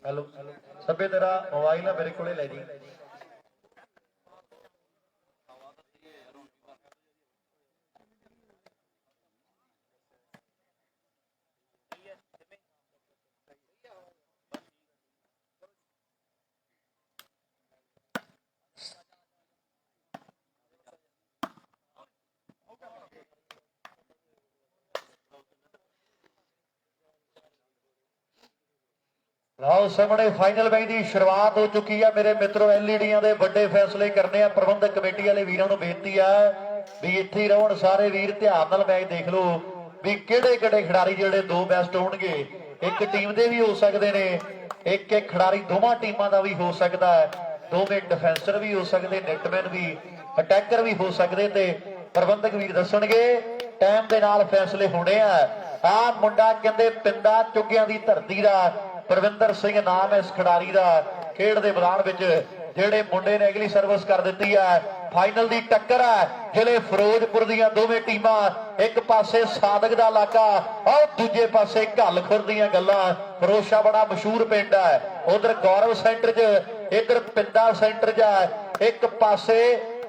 Hello सभे तेरा mobile है मेरे को ले जी। ਲਓ ਸਾਹਮਣੇ ਫਾਈਨਲ ਮੈਚ ਦੀ ਸ਼ੁਰੂਆਤ ਹੋ ਚੁੱਕੀ ਹੈ ਮੇਰੇ ਮਿੱਤਰੋ। ਐਲਈਡੀਆਂ ਦੇ ਵੱਡੇ ਫੈਸਲੇ ਕਰਨੇ ਆ। ਪ੍ਰਬੰਧਕ ਕਮੇਟੀ ਵਾਲੇ ਵੀਰਾਂ ਨੂੰ ਬੇਨਤੀ ਆ ਵੀ ਇੱਥੇ ਹੀ ਰਹਿਣ ਸਾਰੇ ਵੀਰ, ਧਿਆਨ ਨਾਲ ਮੈਚ ਦੇਖ ਲਓ ਵੀ ਕਿਹੜੇ ਕਿਹੜੇ ਖਿਡਾਰੀ ਜਿਹੜੇ ਦੋ ਬੈਸਟ ਹੋਣਗੇ। ਇੱਕ ਟੀਮ ਦੇ ਵੀ ਹੋ ਸਕਦੇ ਨੇ, ਇੱਕ ਇੱਕ ਖਿਡਾਰੀ ਦੋਵਾਂ ਟੀਮਾਂ ਦਾ ਵੀ ਹੋ ਸਕਦਾ ਹੈ, ਦੋਵੇਂ ਡਿਫੈਂਸਰ ਵੀ ਹੋ ਸਕਦੇ, ਨੈਟਮੈਨ ਵੀ, ਅਟੈਕਰ ਵੀ ਹੋ ਸਕਦੇ ਤੇ ਪ੍ਰਬੰਧਕ ਵੀਰ ਦੱਸਣਗੇ। ਟਾਈਮ ਦੇ ਨਾਲ ਫੈਸਲੇ ਹੋਣੇ ਆ ਮੁੰਡਾ ਕਹਿੰਦੇ ਪਿੰਡਾਂ ਚੁੱਗਿਆਂ ਦੀ ਧਰਤੀ ਦਾ परविंदर सिंह नाम है इस खिडारी का। खेड के मैदान में जेडे मुंडे ने अगली सर्विस कर दी है। फाइनल की टक्कर है जिले फिरोजपुर दियां दोवें टीमां, एक पासे सादक का इलाका और दूजे पासे घलखुर दियां गल्लां। फरोशा बड़ा मशहूर पिंड है, उधर गौरव सेंटर च, इधर पिंडा सेंटर च है। एक पासे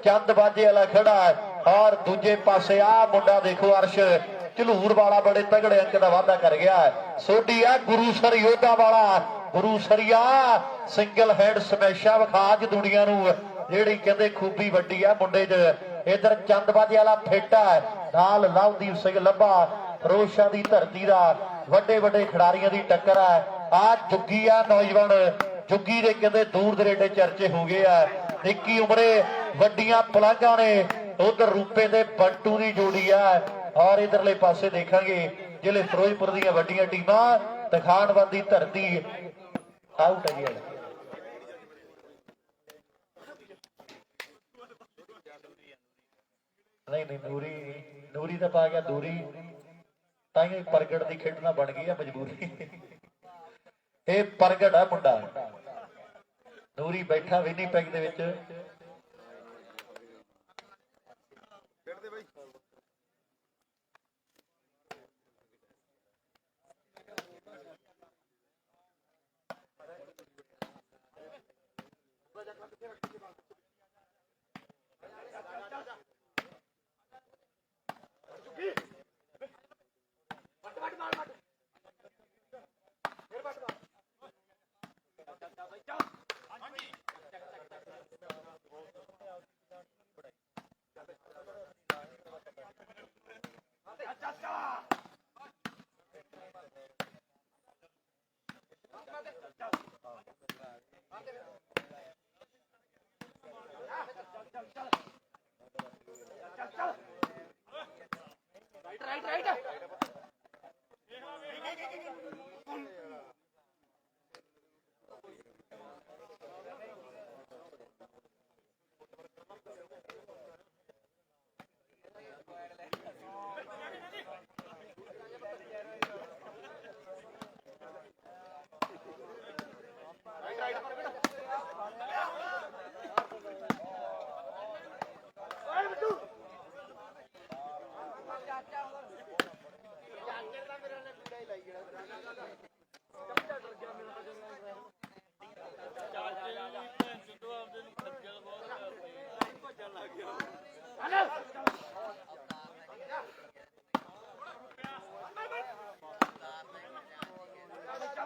चंद बाजे वाला खड़ा है और दूजे पासे आ मुंडा देखो अर्श झलूर वाला बड़े तगड़े अंक का वाधा कर गया है। सोडी है गुरुसर योधा वाला, गुरुसरिया सिंगल हैंड स्मैशा विखा च दुनिया जी कहते खूबी वड्डी है मुंडे च। इधर चंदबाजे वाला फेटा है, नाल लवदीप सिंह लब्बा, फरोशा की धरती का वड्डे वड्डे खिडारियों की टक्कर है। आ जुग्गी आ नौजवान, जुग्गी के कहते दूर दरेडे चर्चे हो गए है। निक्की उमरे वड्डियां पलंघां ने, उधर रूपे दे बंटू की जोड़ी है और इधरले पासे देखांगे जिले फिरोजपुर दी वड्डियां टीमां। तखानबंद की धरती आउट है जी। नहीं नहीं नूरी नूरी तो पा गया दूरी, ताई परगट की खेडना बन गई है मजबूरी। ये परगट है मुंडा, नूरी बैठा विनीपेग दे विच।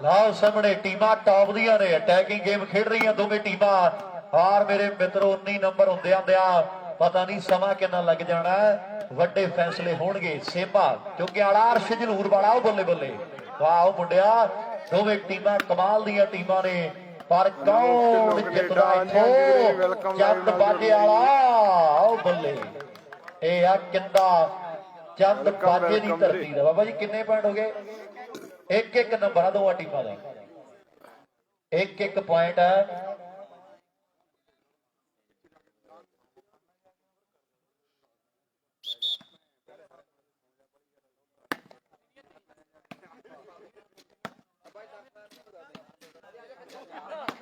लाओ सामने टीमां टॉप दियां ने, अटैकिंग गेम खेड रही दोवें टीमां। और मेरे मित्रों 19 नंबर होंदियां पता नहीं समा कितना लग जाना है। वड्डे फैसले होणगे। सेमा चुग्गे वाला अर्श झलूर वाला बल्ले बल्ले वाह मुंडिया, दोवें टीमां कमाल दियां टीमां ने। पर कौन जितदा इत्थों? चंद बाजे वाला बल्ले ए आ किंदा चंद बाजे की धरती दा। बाबा जी किन्ने पॉइंट हो गए? एक एक नंबर है दोवां टीमां दा, एक एक पॉइंट है।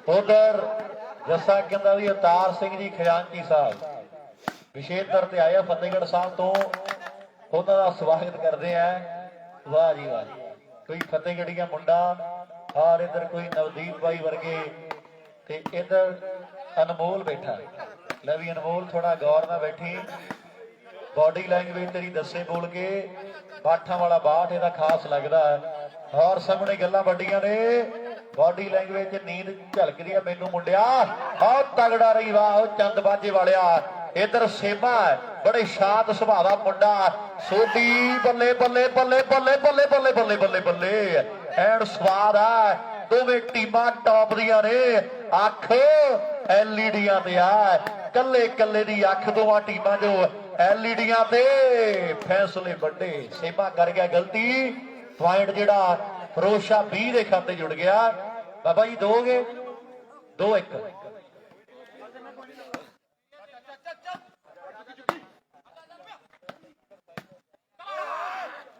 उधर जस्सा कहता भी अवतार सिंह जी खजानची साहब विशेष तौर पर आए फतेहगढ़ साहब तो उन्होंने स्वागत करते हैं। वाह जी वाह, कोई फतेहगढ़िया मुंडा और इधर कोई नवदीप भाई वर्गे ते इधर अनमोल बैठा। ले भी अनमोल थोड़ा गौर ना बैठी, बॉडी लैंग्वेज तेरी दसे बोल के बाठा वाला बाट ਇਹਦਾ खास लगता है। और सामने गल्लां ਵੱਡੀਆਂ ने, बॉडी लैंग्वेज नींद झलकदी है मैनू मुंडिया, बहुत तगड़ा रही वाह चंद बाजे वालिया। इधर सेमा बड़े शांत सुभाव का मुंडा, सोडी बल्ले बल्ले बल्ले बल्ले बल्ले बल्ले बल्ले बल्ले बल्ले एंड स्वाद है। दोवें टीमां टॉप दियां ने, अख एलईडियां ते आ, कल्ले कल्ले दी अख दोवां टीमां जो एलईडियां ते फैसले बड़े। सेमा कर गया गलती, पॉइंट जिहड़ा फिरोज 20 के खाते जुड़ गया। बाबा जी दोगे 2-1।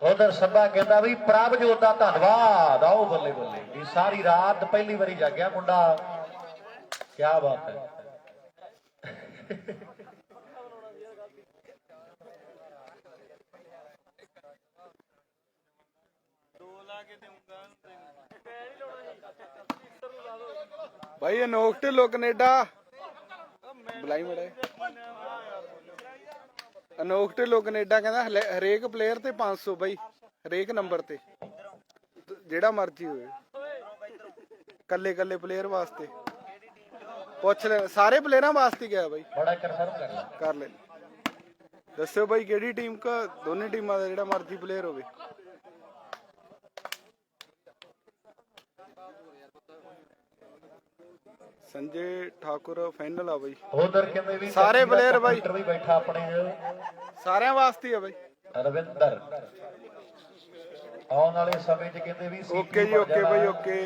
उधर सभा कहता भी प्रभजोत का धन्यवाद, आओ बल्ले बल्ले सारी रात पहली बारी जागया मुंडा, क्या बात है। भाई अनोख ढिल्लों कनेडा बुलाई मड़ा, अनोख ढिल्लों कनेडा कहना हरेक प्लेयर ते 500 बई, हरेक नंबर ते जेड़ा मर्जी होए, कल्ले कल्ले प्लेयर वास्ते पुछ ले, सारे प्लेयरां वास्ते गया भाई, बड़ा कंफर्म कर ले। दस्सो भाई केड़ी टीम का, दोनों टीमां दा जेड़ा मर्जी प्लेयर होवे। संजय ठाकुर फाइनल आ भाई, उधर कहते भी सारे प्लेयर भाई भी बैठा अपने सारे वास्ते है भाई। रविंदर आने वाले समय च कहते भी ओके जी, ओके भाई ओके।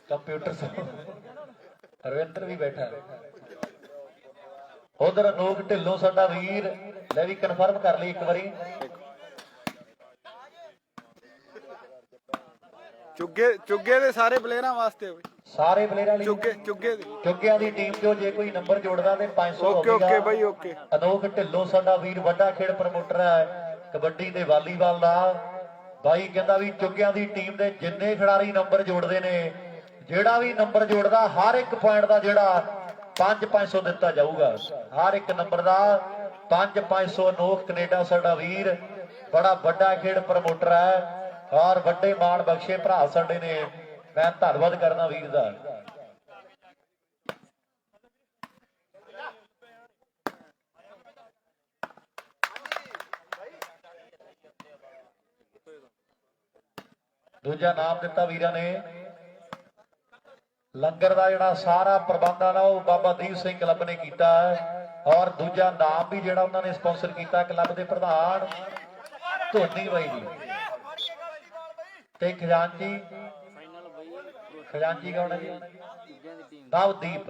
कंप्यूटर रविंदर भी बैठा। उधर अनोख ढिल्लों साडा वीर, ले भी कन्फर्म कर ली एक बारी। चुगे चुगे दे सारे प्लेयरां वास्ते भाई, सारे प्लेयरां लई चुगे चुगे चुग्गियां दी टीम चो जे कोई नंबर जोड़दा ते 500 ओके ओके भाई ओके। अनोख ढिल्लों साडा वीर वड्डा खेड प्रमोटर है कबड्डी ते वालीबाल दा भाई, कहंदा भी चुग्गियां दी टीम दे जिन्ने खिडारी नंबर जोड़दे ने, जेड़ा भी नंबर जोड़दा हर एक पॉइंट दा जेड़ा 500 दिता जाऊगा, हर एक नंबर दा 500। अनोख कनेडा साडा वीर बड़ा वड्डा खेड प्रमोटर है और वड्डे मान बख्शे भरा साडे ने, मैं धन्नवाद करना वीर दा। दूजा नाम दिता वीरा ने, लंगर का जिहड़ा सारा प्रबंध है वो बाबा दीप सिंह क्लब ने किया है। और दूजा नाम भी जिहड़ा उन्होंने स्पॉन्सर किया क्लब के प्रधान धोनी भाई जी ते खजानजी, खजानजी कौन है जी? नवदीप,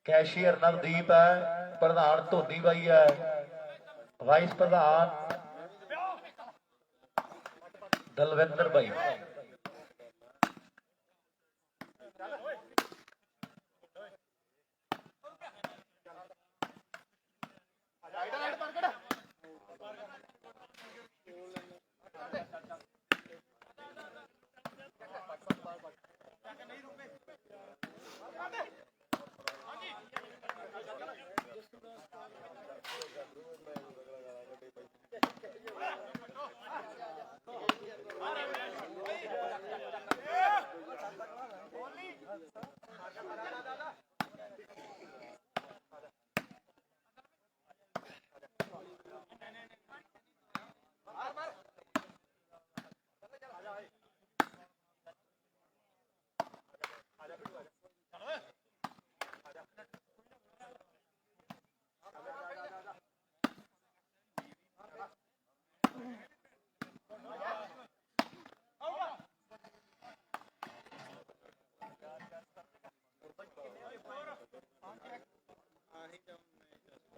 कैशियर नवदीप है, प्रधान धोनी भाई है, वाइस प्रधान दलविंदर भाई।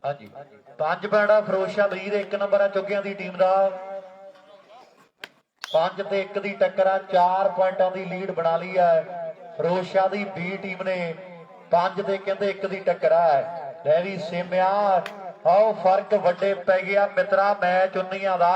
हाँ जी, 5 पैड़ा फिरोज वीर 1 नंबर है चुग्गियां दी टीम का, 5 ते 1 की टक्कर है, 4 पॉइंटों की लीड बना ली है फिरोज दी बी टीम ने, 5 ते कहते 1 की टक्कर है। ले भी सेमिया आओ फर्क वड्डे पै गया मित्रा, मैच 19 का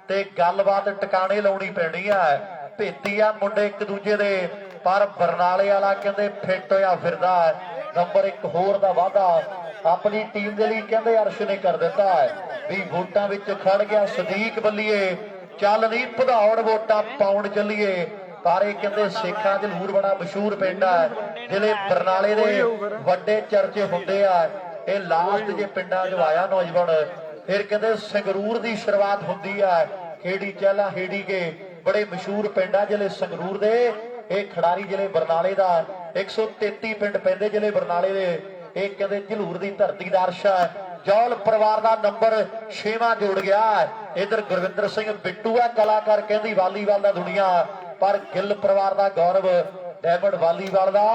ते गलबात टिकाने लाउणी पैनी है। ਭੇਤੀ ਆ ਮੁੰਡੇ ਇੱਕ ਦੂਜੇ ਦੇ, ਪਰ ਬਰਨਾਲੇ ਵਾਲਾ ਕਹਿੰਦੇ ਫਿੱਟ ਹੋਇਆ ਫਿਰਦਾ ਹੈ। ਨੰਬਰ 1 ਹੋਰ ਦਾ ਵਾਅਦਾ ਆਪਣੀ ਟੀਮ ਦੇ ਲਈ ਕਹਿੰਦੇ ਅਰਸ਼ ਨੇ ਕਰ ਦਿੱਤਾ ਹੈ ਵੀ ਵੋਟਾਂ ਵਿੱਚ ਖੜ ਗਿਆ ਸਦੀਕ ਬੱਲੀਏ, ਚੱਲ ਨਹੀਂ ਭਦੌੜ ਵੋਟਾਂ ਪਾਉਣ ਚੱਲੀਏ। ਪਰ ਇਹ ਕਹਿੰਦੇ ਸੇਖਾਂ ਜਲੂਰ ਬੜਾ ਮਸ਼ਹੂਰ ਪਿੰਡ ਹੈ, ਜਿਹੜੇ ਬਰਨਾਲੇ ਦੇ ਵੱਡੇ ਚਰਚੇ ਹੁੰਦੇ ਆ। ਇਹ ਲਾਸਟ ਜੇ ਪਿੰਡਾਂ 'ਚ ਆਇਆ ਨੌਜਵਾਨ, ਫਿਰ ਕਹਿੰਦੇ ਸੰਗਰੂਰ ਦੀ ਸ਼ੁਰੂਆਤ ਹੁੰਦੀ ਹੈ। ਖੇੜੀ ਚਹਿਲਾ ਹੇੜੀ ਕੇ ਬੜੇ ਮਸ਼ਹੂਰ ਪਿੰਡ ਆ ਜ਼ਿਲ੍ਹੇ ਸੰਗਰੂਰ ਦੇ। ਇਹ ਖਿਡਾਰੀ ਜ਼ਿਲ੍ਹੇ ਬਰਨਾਲੇ ਦਾ 133 ਪਿੰਡ ਪੈਂਦੇ ਜ਼ਿਲ੍ਹੇ ਬਰਨਾਲੇ ਦੇ। ਇਹ ਕਹਿੰਦੇ ਝਲੂਰ ਦੀ ਧਰਤੀ ਦਾ ਅਰਸ਼ ਹੈ। ਜੌਲ ਪਰਿਵਾਰ ਦਾ ਨੰਬਰ 6ਵਾਂ ਜੋੜ ਗਿਆ। ਇਧਰ ਗੁਰਵਿੰਦਰ ਸਿੰਘ ਬਿੱਟੂ ਹੈ ਕਲਾਕਾਰ, ਕਹਿੰਦੀ ਵਾਲੀਬਾਲ ਦਾ ਦੁਨੀਆ, ਪਰ ਗਿੱਲ ਪਰਿਵਾਰ ਦਾ ਗੌਰਵ ਡਾਇਮੰਡ ਵਾਲੀਬਾਲ ਦਾ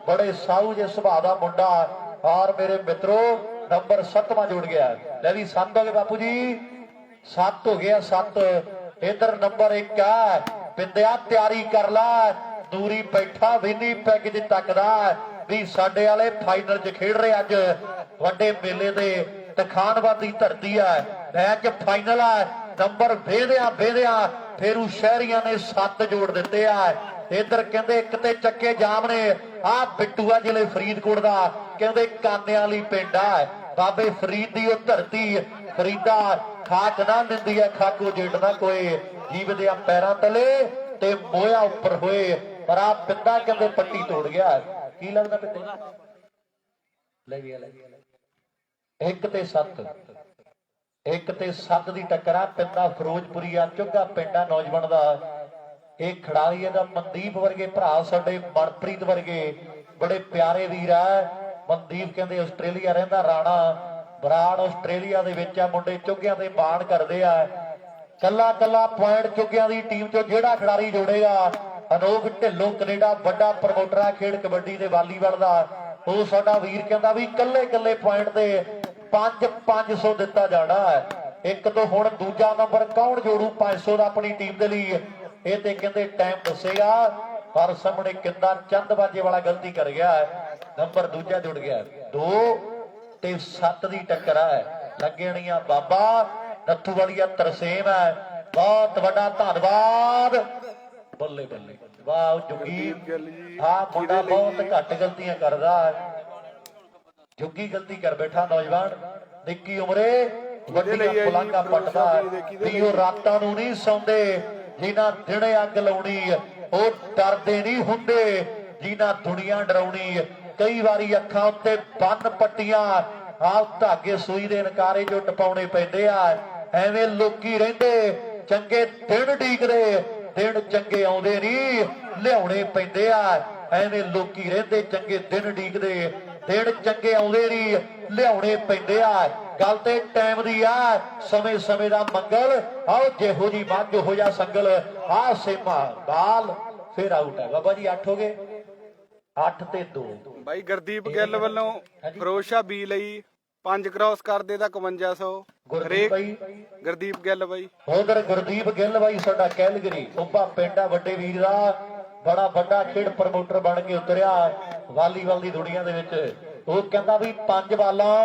ਬੜੇ ਸਾਊ ਜੇ ਸੁਭਾਅ ਦਾ ਮੁੰਡਾ। ਔਰ ਮੇਰੇ ਮਿੱਤਰੋ ਨੰਬਰ 7ਵਾਂ ਜੋੜ ਗਿਆ। ਲੈ ਵੀ 7 ਹੋ ਗਏ ਬਾਪੂ ਜੀ, 7 ਹੋ ਗਿਆ 7। ਇਧਰ ਨੰਬਰ 1 ਹੈ ਪਿੰਦਿਆ, ਤਿਆਰੀ ਕਰ ਲੈ, ਦੂਰੀ ਬੈਠਾ ਵਿਨੀ ਪੈਗ ਚ ਤੱਕਦਾ ਵੀ ਸਾਡੇ ਵਾਲੇ ਫਾਈਨਲ 'ਚ ਖੇਡ ਰਹੇ ਅੱਜ ਵੱਡੇ ਮੇਲੇ ਦੇ। ਤਖਾਨਵਾਦੀ ਧਰਤੀ ਹੈ, ਮੈਚ ਫਾਈਨਲ ਹੈ। ਨੰਬਰ ਵੇਦਿਆਂ ਫੇਰੂ ਸ਼ਹਿਰੀਆਂ ਨੇ 7 ਜੋੜ ਦਿੱਤੇ ਆ। ਇਧਰ ਕਹਿੰਦੇ ਇੱਕ ਤੇ ਚੱਕੇ ਜਾਮ ਨੇ। ਆ ਬਿੱਟੂਆ ਜ਼ਿਲ੍ਹੇ ਫਰੀਦਕੋਟ ਦਾ, ਕਹਿੰਦੇ ਕਾਨਿਆਂ ਵਾਲੀ ਪਿੰਡ ਆ, ਬਾਬੇ ਫਰੀਦ ਦੀ ਉਹ ਧਰਤੀ। ਫਰੀਦਾ ਖਾਕ ਨਾ ਦਿੰਦੀ ਹੈ, ਖਾਕੋ ਜੇਟ ਨਾ ਕੋਏ, ਜੀਵਦੇ ਆ ਪੈਰਾਂ ਤਲੇ ਤੇ ਮੋਇਆ ਉੱਪਰ ਹੋਏ। ਪਰ ਆ ਪਿੰਡਾ ਕਹਿੰਦੇ ਪੱਟੀ ਤੋੜ ਗਿਆ। ਕੀ ਲੱਗਦਾ ਪਿੰਡੇ? ਲੈ ਗਿਆ 1 ਤੇ 7, 1 ਤੇ 7 ਦੀ ਟੱਕਰ ਆ। ਪਿੰਡਾ ਫਿਰੋਜ਼ਪੁਰੀ ਆ, ਚੁੱਗਾ ਪਿੰਡਾ ਨੌਜਵਾਨ ਦਾ। ਇਹ ਖਿਡਾਰੀ ਇਹਦਾ ਮਨਦੀਪ ਵਰਗੇ ਭਰਾ, ਸਾਡੇ ਮਨਪ੍ਰੀਤ ਵਰਗੇ ਬੜੇ ਪਿਆਰੇ ਵੀਰ ਆ। ਮਨਦੀਪ ਕਹਿੰਦੇ ਆਸਟ੍ਰੇਲੀਆ ਰਹਿੰਦਾ, ਰਾਣਾ ਬਰਾੜ ਆਸਟ੍ਰੇਲੀਆ ਦੇ ਵਿੱਚ ਆ। ਮੁੰਡੇ ਚੁੱਗਿਆਂ ਦੇ ਮਾਣ ਕਰਦੇ ਆ। ਕੱਲਾ ਕੱਲਾ ਪੁਆਇੰਟ ਚੁੱਗਿਆਂ ਦੀ ਟੀਮ ਚੋਂ ਜਿਹੜਾ ਖਿਡਾਰੀ ਜੋੜੇਗਾ। ਅਨੋਖ ਢਿੱਲੋਂ ਕੈਨੇਡਾ ਵੱਡਾ ਪ੍ਰਮੋਟਰ ਆ ਖੇਡ ਕਬੱਡੀ ਤੇ ਵਾਲੀਬਾਲ ਦਾ। ਉਹ ਸਾਡਾ ਵੀਰ ਕਹਿੰਦਾ ਵੀ ਕੱਲੇ ਕੱਲੇ ਪੁਆਇੰਟ ਤੇ 500 ਦਿੱਤਾ ਜਾਣਾ ਹੈ। ਇੱਕ ਤੋਂ ਹੁਣ ਦੂਜਾ ਨੰਬਰ ਕੌਣ ਜੋੜੂ 500 ਦਾ ਆਪਣੀ ਟੀਮ ਦੇ ਲਈ, ਇਹ ਤੇ ਕਹਿੰਦੇ ਟਾਈਮ ਦੱਸੇਗਾ। ਪਰ ਸਾਹਮਣੇ ਕਿੰਦਾ ਚੰਦਬਾਜੇ ਵਾਲਾ ਗਲਤੀ ਕਰ ਗਿਆ। ਨੰਬਰ ਦੂਜਾ ਜੁੜ ਗਿਆ। 2 ਤੇ 7 ਦੀ ਟੱਕਰ ਹੈ। ਲੱਗਣੀਆਂ ਬਾਬਾ ਨੱਥੂ ਵਾਲੀਆ ਤਰਸੇਮ ਹੈ। ਬਹੁਤ ਵੱਡਾ ਧੰਨਵਾਦ। ਬੱਲੇ ਬੱਲੇ, ਵਾਹ ਜੁਗੀ। ਹਾਂ ਮੁੰਡਾ ਬਹੁਤ ਘੱਟ ਗਲਤੀਆਂ ਕਰਦਾ। ਜੁਗੀ ਗਲਤੀ ਕਰ ਬੈਠਾ ਨੌਜਵਾਨ, ਨਿੱਕੀ ਉਮਰੇ ਵੱਡੀਆਂ ਪੁਲਾਂਘਾਂ ਪੱਟਦਾ ਵੀ ਉਹ ਰਾਤਾਂ ਨੂੰ ਨਹੀਂ ਸੌਂਦੇ ਜਿਨ੍ਹਾਂ ਦਿਨੇ ਅੱਗ ਲਾਉਣੀ। ਉਹ ਡਰਦੇ ਨਹੀਂ ਹੁੰਦੇ ਜਿਨ੍ਹਾਂ ਦੁਨੀਆ ਡਰਾਉਣੀ। ਕਈ ਵਾਰੀ ਅੱਖਾਂ ਉੱਤੇ ਬੰਨ ਪੱਟੀਆਂ, ਆਹ ਧਾਗੇ ਸੂਈ ਦੇ ਨਕਾਰੇ ਜੋ ਟਪਾਉਣੇ ਪੈਂਦੇ ਆ। ਐਵੇਂ ਲੋਕੀ ਰਹਿੰਦੇ ਚੰਗੇ ਦਿਨ ਢੀਕਦੇ, ਦਿਨ ਚੰਗੇ ਆਉਂਦੇ ਨਹੀਂ ਲਿਆਉਣੇ ਪੈਂਦੇ ਆ। ਐਵੇਂ ਲੋਕੀ ਰਹਿੰਦੇ ਚੰਗੇ ਦਿਨ ਢੀਕਦੇ, ਦਿਨ ਚੰਗੇ ਆਉਂਦੇ ਨਹੀਂ ਲਿਆਉਣੇ ਪੈਂਦੇ ਆ। ਗੱਲ ਤੇ ਟਾਈਮ ਦੀ ਆ, ਸਮੇਂ ਸਮੇਂ ਦਾ ਮੰਗਲ। ਆਓ ਜਿਹੋ ਜੀ ਮੱਝ ਹੋ ਜਾ ਸੰਗਲ। ਆ ਸੇਮਾ ਬਾਲ ਫਿਰ ਆਊਟ ਹੈ ਬਾਬਾ ਜੀ। 8 ਹੋ ਗਏ, 8 ਤੇ 2 ਬਾਈ ਗੁਰਦੀਪ ਗਿੱਲ ਵੱਲੋਂ ਫਰੋਸ਼ਾ ਬੀ ਲਈ 5 ਕ੍ਰਾਸ ਕਰਦੇ ਦਾ 5500 ਹਰੇਕ। ਗੁਰਦੀਪ ਗਿੱਲ ਬਾਈ, ਉਧਰ ਗੁਰਦੀਪ ਗਿੱਲ ਬਾਈ ਸਾਡਾ ਕੈਲਗਰੀ ਉੱਪਾ ਪਿੰਡਾ ਵੱਡੇ ਵੀਰ ਦਾ ਬੜਾ ਵੱਡਾ ਖੇਡ ਪ੍ਰਮੋਟਰ ਬਣ ਕੇ ਉਤਰਿਆ ਵਾਲੀਬਾਲ ਦੀ ਦੁਨੀਆ ਦੇ ਵਿੱਚ। ਉਹ ਕਹਿੰਦਾ ਵੀ 5 ਬਾਲਾਂ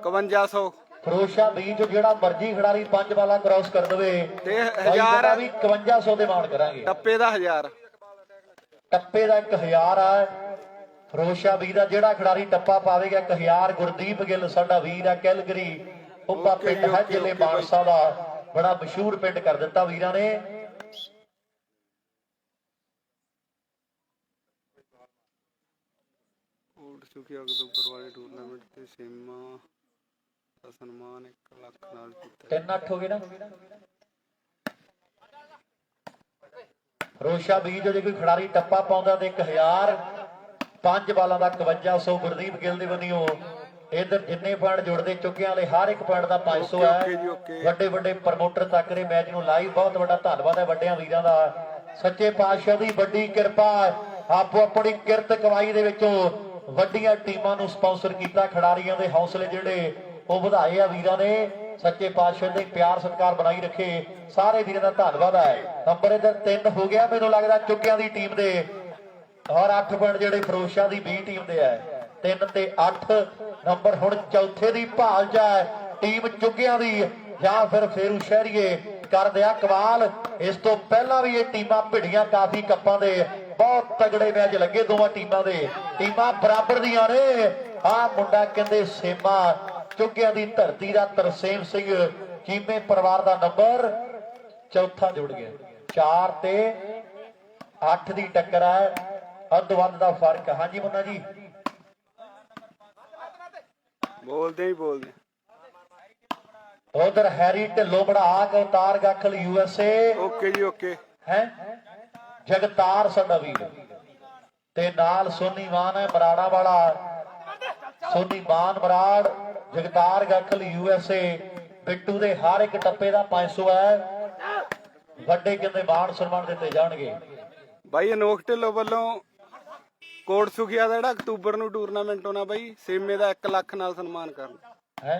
5500 ਫਰੋਸ਼ਾ ਬੀ ਚ ਜਿਹੜਾ ਮਰਜ਼ੀ ਖਿਡਾਰੀ 5 ਬਾਲਾਂ ਕ੍ਰਾਸ ਕਰ ਦਵੇ ਤੇ 1000 ਵੀ 5500 ਦੇ ਮਾਣ ਕਰਾਂਗੇ। ਟੱਪੇ ਦਾ 1000, ਟੱਪੇ ਦਾ 1000 ਆ। ਫਰੋਸ਼ਾ ਬੀ ਦਾ ਜਿਹੜਾ ਖਿਡਾਰੀ ਟੱਪਾ ਪਾਵੇਗਾ 1000। ਗੁਰਦੀਪ ਗਿੱਲ ਸਾਡਾ ਵੀਰ ਆ ਕੈਲਗਰੀ ਉੱਪਾ ਪਿੰਡ ਹੈ ਜ਼ਿਲ੍ਹੇ ਮਾਨਸਾ ਦਾ, ਬੜਾ ਮਸ਼ਹੂਰ ਪਿੰਡ ਕਰ ਦਿੱਤਾ ਵੀਰਾਂ ਨੇ। ਚੁੱਕੀ ਅਕਤੂਬਰ ਵਾਲੇ ਟੂਰਨਾਮੈਂਟ ਤੇ ਸੀਮਾ ਦਾ ਸਨਮਾਨ 1 ਲੱਖ ਨਾਲ ਕੀਤਾ। 3-8 ਹੋ ਗਏ ਨਾ। ਫਰੋਸ਼ਾ ਬੀ ਜੋ ਜੇ ਕੋਈ ਖਿਡਾਰੀ ਟੱਪਾ ਪਾਉਂਦਾ ਤੇ 1000, 5 ਬਾਲਾਂ ਦਾ 5500 ਗੁਰਦੀਪ ਗਿੱਲ ਦੇ ਬੰਨਿਓ। ਇਧਰ ਜਿੰਨੇ ਪੁਆਇੰਟ ਜੁੜਦੇ ਚੁੱਕਿਆਂ ਵਾਲੇ ਹਰ ਇੱਕ ਪੁਆਇੰਟ ਦਾ 500 ਹੈ। ਵੱਡੇ ਵੱਡੇ ਪ੍ਰਮੋਟਰ ਤੱਕ ਦੇ ਮੈਚ ਨੂੰ ਲਾਈਵ ਬਹੁਤ ਵੱਡਾ ਧੰਨਵਾਦ ਹੈ ਵੱਡਿਆਂ ਵੀਰਾਂ ਦਾ। ਸੱਚੇ ਪਾਤਸ਼ਾਹ ਦੀ ਵੱਡੀ ਕਿਰਪਾ, ਆਪੋ ਆਪਣੀ ਕਿਰਤ ਕਮਾਈ ਦੇ ਵਿੱਚੋਂ ਵੱਡੀਆਂ ਟੀਮਾਂ ਨੂੰ ਸਪਾਂਸਰ ਕੀਤਾ। ਖਿਡਾਰੀਆਂ ਦੇ ਹੌਸਲੇ ਜਿਹੜੇ ਉਹ ਵਧਾਏ ਆ ਵੀਰਾਂ ਨੇ। ਸੱਚੇ ਪਾਤਸ਼ਾਹ ਦੇ ਪਿਆਰ ਸਤਿਕਾਰ ਬਣਾਈ ਰੱਖੇ। ਸਾਰੇ ਵੀਰਾਂ ਦਾ ਧੰਨਵਾਦ ਹੈ। ਨੰਬਰ ਇਧਰ 3 ਹੋ ਗਿਆ ਮੈਨੂੰ ਲੱਗਦਾ ਚੁੱਕਿਆਂ ਦੀ ਟੀਮ ਦੇ, ਔਰ 8 ਪੁਆਇੰਟ ਜਿਹੜੇ ਫਰੋਸ਼ਾ ਦੀ B ਟੀਮ ਦੇ ਹੈ। 3 ਤੇ 8 ਨੰਬਰ ਹੁਣ ਚੌਥੇ ਦੀ ਭਾਲ ਚ ਹੈ ਟੀਮ ਚੁੱਕਿਆਂ ਦੀ ਜਾਂ ਫਿਰ ਫੇਰੂ ਸ਼ਹਿਰੀਏ। कर दिया कमाल। इस तो पहला भी ये टीमां भिड़ियां काफी कप्पां दे बहुत तगड़े मैच लगे दोवां टीमां दे। टीमां बराबर दियां ने। आ मुंडा कहंदे सेमा चुगिया दी धरती दा तरसेम सिंह चीमे परिवार दा नंबर चौथा जुड़ गया। 4 ते 8 दी टक्कर है, अद्ध वध दा फर्क। हाँ जी मुन्ना जी बोलते ही बोलते। उधर हैरी ढिल्लो बढ़ाक अवतार गाखल यूएसए ओके जी ओके है। जगतार साडा वीर ते नाल सोनी मान है मराड़ा वाला। सोनी मान मराड़ जगतार गाखल यूएसए। बिट्टू दे हर एक टप्पे का 500 है। ਵੱਡੇ ਕਹਿੰਦੇ ਮਾਣ ਸਨਮਾਨ ਦਿੱਤੇ ਜਾਣਗੇ। ਬਾਈ ਅਨੋਖ ਢਿੱਲੋਂ ਵੱਲੋਂ ਕੋਟ ਸੁਖੀਆ ਦਾ ਜਿਹੜਾ ਅਕਤੂਬਰ ਨੂੰ ਟੂਰਨਾਮੈਂਟ ਹੋਣਾ ਬਾਈ ਸੇਮੇ ਦਾ 1 ਲੱਖ ਨਾਲ ਸਨਮਾਨ ਕਰਨਾ ਹੈ।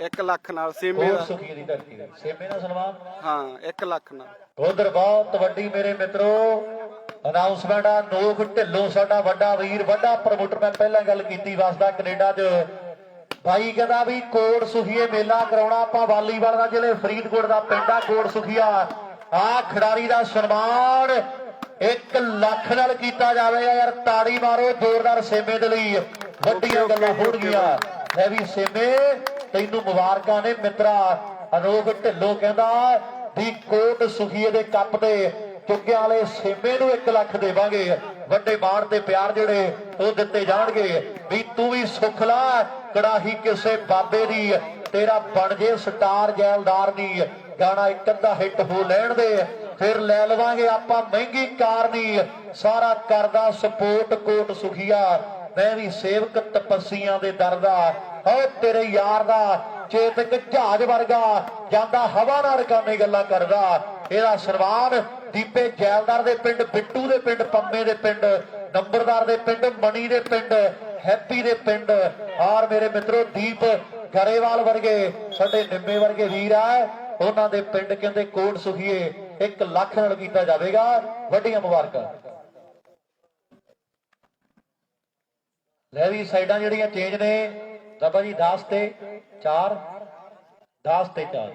1 ਲੱਖ ਨਾਲ ਸੇਮੇ ਦਾ ਸੁਖੀ ਦੀ ਧਰਤੀ ਦਾ ਸੇਮੇ ਦਾ ਸਨਮਾਨ। ਹਾਂ 1 ਲੱਖ ਨਾਲ। ਉਧਰ ਬਹੁਤ ਵੱਡੀ ਮੇਰੇ ਮਿੱਤਰੋ ਅਨਾਉਂਸਮੈਂਟ ਆ। ਅਨੋਖ ਢਿੱਲੋਂ ਸਾਡਾ ਵੱਡਾ ਵੀਰ ਵੱਡਾ ਪ੍ਰਮੋਟਰ। ਮੈਂ ਪਹਿਲਾਂ ਗੱਲ ਕੀਤੀ ਵਸਦਾ ਕੈਨੇਡਾ 'ਚ। ਭਾਈ ਕਹਿੰਦਾ ਵੀ ਕੋਟ ਸੁਖੀਏ ਮੇਲਾ ਕਰਾਉਣਾ ਆਪਾਂ। ਵਾਲੀਬਾਲ ਦਾ ਜ਼ਿਲ੍ਹੇ ਫਰੀਦਕੋਟ ਦਾ ਪਿੰਡ ਆ ਕੋਟ ਸੁਖੀਆ। ਆ ਖਿਡਾਰੀ ਦਾ ਸਨਮਾਨ 1 ਲੱਖ ਨਾਲ ਕੀਤਾ ਜਾਵੇਗਾ। ਯਾਰ ਤਾੜੀ ਮਾਰੋ ਜ਼ੋਰਦਾਰ ਸੇਮੇ ਦੇ ਲਈ। ਵੱਡੀਆਂ ਗੱਲਾਂ ਹੋਣਗੀਆਂ। ਲੈ ਵੀ ਸੇਮੇ ਤੈਨੂੰ ਮੁਬਾਰਕਾਂ ਨੇ ਮਿੱਤਰਾ। ਅਨੋਖ ਢਿੱਲੋਂ ਕਹਿੰਦਾ ਵੀ ਕੋਟ ਸੁਖੀਏ ਦੇ ਕੱਪ ਤੇ ਚੁੱਗਿਆਂ ਵਾਲੇ ਸੇਮੇ ਨੂੰ 1 ਲੱਖ ਦੇਵਾਂਗੇ। ਵੱਡੇ ਮਾਣ ਤੇ ਪਿਆਰ ਜਿਹੜੇ ਉਹ ਦਿੱਤੇ ਜਾਣਗੇ। ਵੀ ਤੂੰ ਵੀ ਸੁੱਖ ਲਾ ਕੜਾਹੀ ਕਿਸੇ ਬਾਬੇ ਦੀ। ਤੇਰਾ ਬਣ ਜੇ ਸਟਾਰ ਜੈਲਦਾਰ ਦੀ। ਗਾਣਾ ਇੱਕ ਅੱਧਾ ਹਿੱਟ ਹੋ ਲੈਣ ਦੇ ਫਿਰ ਲੈ ਲਵਾਂਗੇ ਆਪਾਂ ਮਹਿੰਗੀ ਕਾਰ ਨਹੀਂ। ਸਾਰਾ ਕਰਦਾ ਸਪੋਰਟ ਕੋਟ ਸੁਖੀਆ। ਮੈਂ ਵੀ ਸੇਵਕ ਤਪੱਸੀਆਂ ਦੇ ਦਰ ਦਾ। ਓ ਤੇਰੇ ਯਾਰ ਦਾ ਚੇਤਕ ਜਹਾਜ਼ ਵਰਗਾ ਜਾਂਦਾ ਹਵਾ ਨਾਲ ਰਕਾਨੇ ਗੱਲਾਂ ਕਰਦਾ। ਇਹਦਾ ਸਨਮਾਨ ਦੀਪੇ ਜੈਲਦਾਰ ਦੇ ਪਿੰਡ ਬਿੱਟੂ ਦੇ ਪਿੰਡ ਪੰਮੇ ਦੇ ਪਿੰਡ ਨੰਬਰਦਾਰ ਦੇ ਪਿੰਡ ਮਣੀ ਦੇ ਪਿੰਡ ਹੈਪੀ ਦੇ ਪਿੰਡ। ਔਰ ਮੇਰੇ ਮਿੱਤਰੋ ਦੀਪ ਗਰੇਵਾਲ ਵਰਗੇ ਸਾਡੇ ਨਿੰਮੇ ਵਰਗੇ ਵੀਰ ਆ। ਉਹਨਾਂ ਦੇ ਪਿੰਡ ਕਹਿੰਦੇ ਕੋਟ ਸੁਖੀਏ 1 ਲੱਖ ਨਾਲ ਕੀਤਾ ਜਾਵੇਗਾ। ਵੱਡੀਆਂ ਮੁਬਾਰਕਾਂ। ਲੈ ਵੀ ਸਾਈਡਾਂ ਜਿਹੜੀਆਂ ਚੇਂਜ ਨੇ ਬਾਬਾ ਜੀ 10 ਤੇ 4 10 ਤੇ 4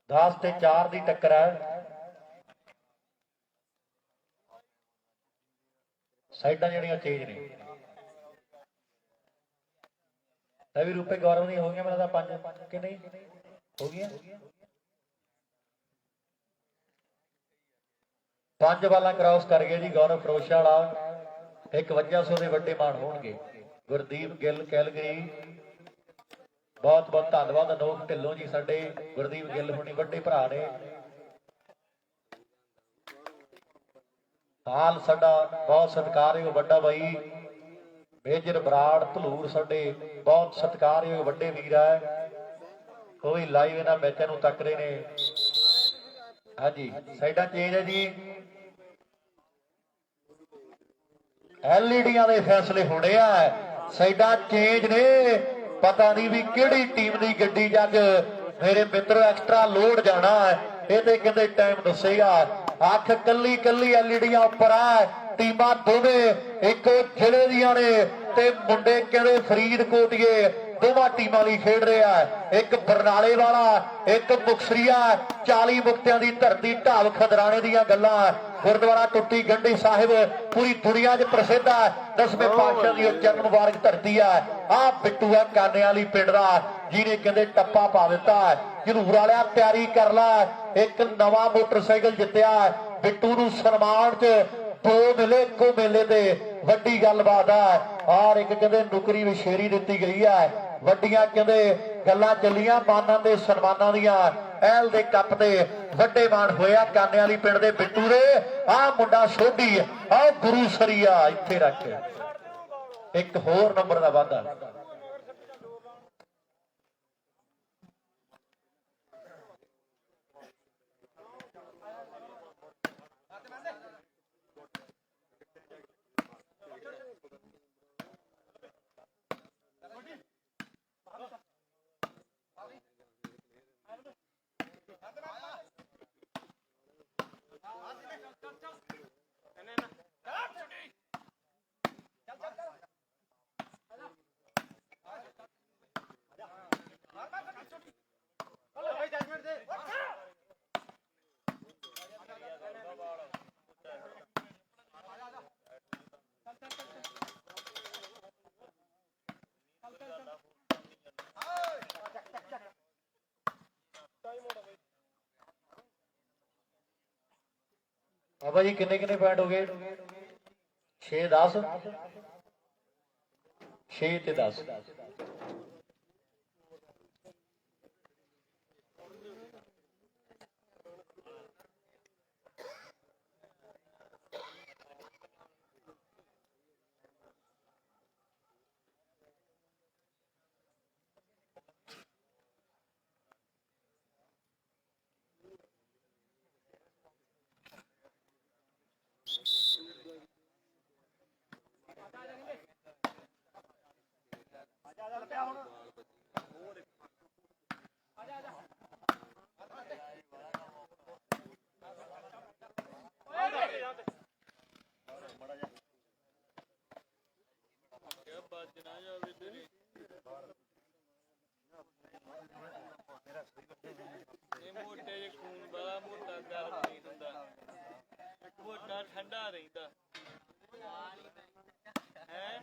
10 ਤੇ 4 ਦੀ ਟੱਕਰ ਹੈ। ਸਾਈਡਾਂ ਜਿਹੜੀਆਂ ਚੇਂਜ ਨੇ। ਲੈ ਵੀ ਰੁਪਏ ਗੌਰਵ ਦੀਆਂ ਹੋ ਗਈਆਂ ਮੈਨੂੰ ਤਾਂ 5 ਕਿ ਨਹੀਂ ਹੋ ਗਈਆਂ। 5 ਬਾਲਾਂ ਕ੍ਰਾਸ ਕਰ ਗਏ ਜੀ ਗੌਰਵ ਫਰੋਸ਼ਾ ਵਾਲਾ। 5100 ਦੇ ਵੱਡੇ ਮਾਣ ਹੋਣਗੇ। ਗੁਰਦੀਪ ਗਿੱਲ ਕੈਲਗਰੀ ਬਹੁਤ ਬਹੁਤ ਧੰਨਵਾਦ। ਅਨੋਖ ਢਿੱਲੋਂ ਜੀ ਸਾਡੇ ਗੁਰਦੀਪ ਗਿੱਲ ਹੁਣੀ ਵੱਡੇ ਭਰਾ ਨੇ। ਹਾਲ ਸਾਡਾ ਬਹੁਤ ਸਤਿਕਾਰਯੋਗ ਵੱਡਾ ਬਾਈ ਮੇਜਰ ਬਰਾੜ ਧਲੂਰ ਸਾਡੇ ਬਹੁਤ ਸਤਿਕਾਰਯੋਗ ਵੱਡੇ ਵੀਰ ਹੈ। ਉਹ ਵੀ ਲਾਈਵ ਇਹਨਾਂ ਮੈਚਾਂ ਨੂੰ ਤੱਕ ਰਹੇ ਨੇ। ਹਾਂਜੀ ਸਾਈਡਾਂ ਚੇਂਜ ਹੈ ਜੀ। ਐਲਈਡੀਆਂ ਦੇ ਫੈਸਲੇ ਹੋਣੇ ਆ। ਸਾਈਡਾਂ ਚੇਂਜ ਨੇ। ਪਤਾ ਨਹੀਂ ਵੀ ਕਿਹੜੀ ਟੀਮ ਦੀ ਗੱਡੀ ਜੱਜ ਮੇਰੇ ਮਿੱਤਰੋ ਐਕਸਟਰਾ ਲੋਡ ਜਾਣਾ ਇਹ ਤੇ ਕਹਿੰਦੇ ਟਾਈਮ ਦੱਸੇਗਾ। ਅੱਖ ਕੱਲੀ ਕੱਲੀ ਐਲਈਡੀਆਂ ਉੱਪਰ ਆ। ਟੀਮਾਂ ਦੋਵੇਂ ਇੱਕੋ ਜ਼ਿਲ੍ਹੇ ਦੀਆਂ ਨੇ ਤੇ ਮੁੰਡੇ ਕਹਿੰਦੇ ਫਰੀਦਕੋਟੀਏ ਦੋਵਾਂ ਟੀਮਾਂ ਲਈ ਖੇਡ ਰਿਹਾ। ਇੱਕ ਬਰਨਾਲੇ ਵਾਲਾ ਇੱਕ ਮੁਕਤਸਰੀਆ। 40 ਮੁਕਤਿਆਂ ਦੀ ਧਰਤੀ ਢਾਬ ਖਦਰਾਣੇ ਦੀਆਂ ਗੱਲਾਂ। ਗੁਰਦੁਆਰਾ ਟੁੱਟੀ ਗੰਢੀ ਸਾਹਿਬ ਪੂਰੀ ਦੁਨੀਆ 'ਚ ਪ੍ਰਸਿੱਧ ਹੈ। 10ਵੇਂ ਪਾਤਸ਼ਾਹ ਦੀ ਜਨਮ ਮੁਬਾਰਕ ਧਰਤੀ ਹੈ। ਆਹ ਬਿੱਟੂ ਹੈ ਕਾਨੇ ਵਾਲੀ ਪਿੰਡ ਦਾ ਜਿਹਨੇ ਕਹਿੰਦੇ ਟੱਪਾ ਪਾ ਦਿੱਤਾ। ਜ਼ਰੂਰ ਵਾਲਿਆ ਤਿਆਰੀ ਕਰ ਲੈ। ਇੱਕ ਨਵਾਂ ਮੋਟਰਸਾਈਕਲ ਜਿੱਤਿਆ। ਬਿੱਟੂ ਨੂੰ ਸਨਮਾਨ 'ਚ 2 ਮਿਲੇ ਇੱਕੋ ਮੇਲੇ ਤੇ ਵੱਡੀ ਗੱਲਬਾਤ ਹੈ। ਔਰ ਇੱਕ ਕਹਿੰਦੇ ਨੁਕਰੀ ਵਿਸ਼ੇਰੀ ਦਿੱਤੀ ਗਈ ਹੈ। ਵੱਡੀਆਂ ਕਹਿੰਦੇ ਗੱਲਾਂ ਚੱਲੀਆਂ ਮਾਨਾਂ ਦੇ ਸਨਮਾਨਾਂ ਦੀਆਂ। ਐਲ ਦੇ ਕੱਪ ਤੇ ਵੱਡੇ ਮਾਣ ਹੋਇਆ ਕਾਨੇ ਵਾਲੀ ਪਿੰਡ ਦੇ ਬਿੱਟੂ ਦੇ। ਆਹ ਮੁੰਡਾ ਸੋਢੀ ਆਹ ਗੁਰੂ ਸਰੀਆ ਇੱਥੇ ਰੱਖ ਇੱਕ ਹੋਰ ਨੰਬਰ ਦਾ ਵਾਧਾ। बाबा जी किन्ने किन्ने पॉइंट हो गए? 6 10 6 ते 10। ਮੋਟੇ ਜੇ ਖੂਨ ਵਾਲਾ ਮੋਟਾ ਗਰਮ ਨਹੀਂ ਹੁੰਦਾ, ਮੋਟਾ ਠੰਡਾ ਰਹਿੰਦਾ ਹੈ।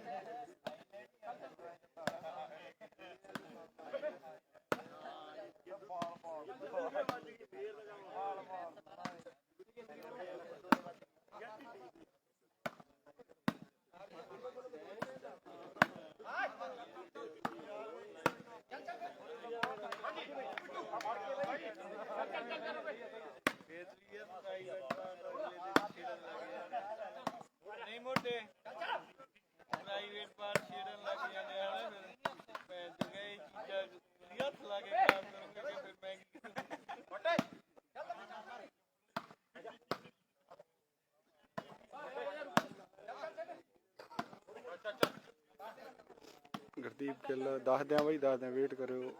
ਨਹੀਂ ਮੋਟੇ ਪ੍ਰਾਈਵੇਟ ਪਾਰ ਛੇੜਨ ਲੱਗ ਜਾਂਦੇ ਹਨ, ਫਿਰ ਮੈਂ ਜੁਗੇ ਇਹ ਚੀਜ਼ਾਂ ਵਧੀਆ ਹੱਥ ਲਾ ਕੇ ਕੰਮ ਕਰੂੰਗਾ, ਫਿਰ ਮੈਂ ਕੀ ਗੁਰਦੀਪ ਗਿੱਲ ਦੱਸ ਦਿਆਂ ਬਾਈ, ਦੱਸ ਦਿਆਂ, ਵੇਟ ਕਰਿਓ।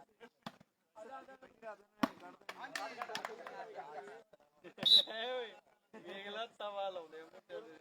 ਵੇਖ ਲਾ ਤਵਾ ਲਾਉਂਦੇ ਆ ਮੁੰਡੇ ਦੇ।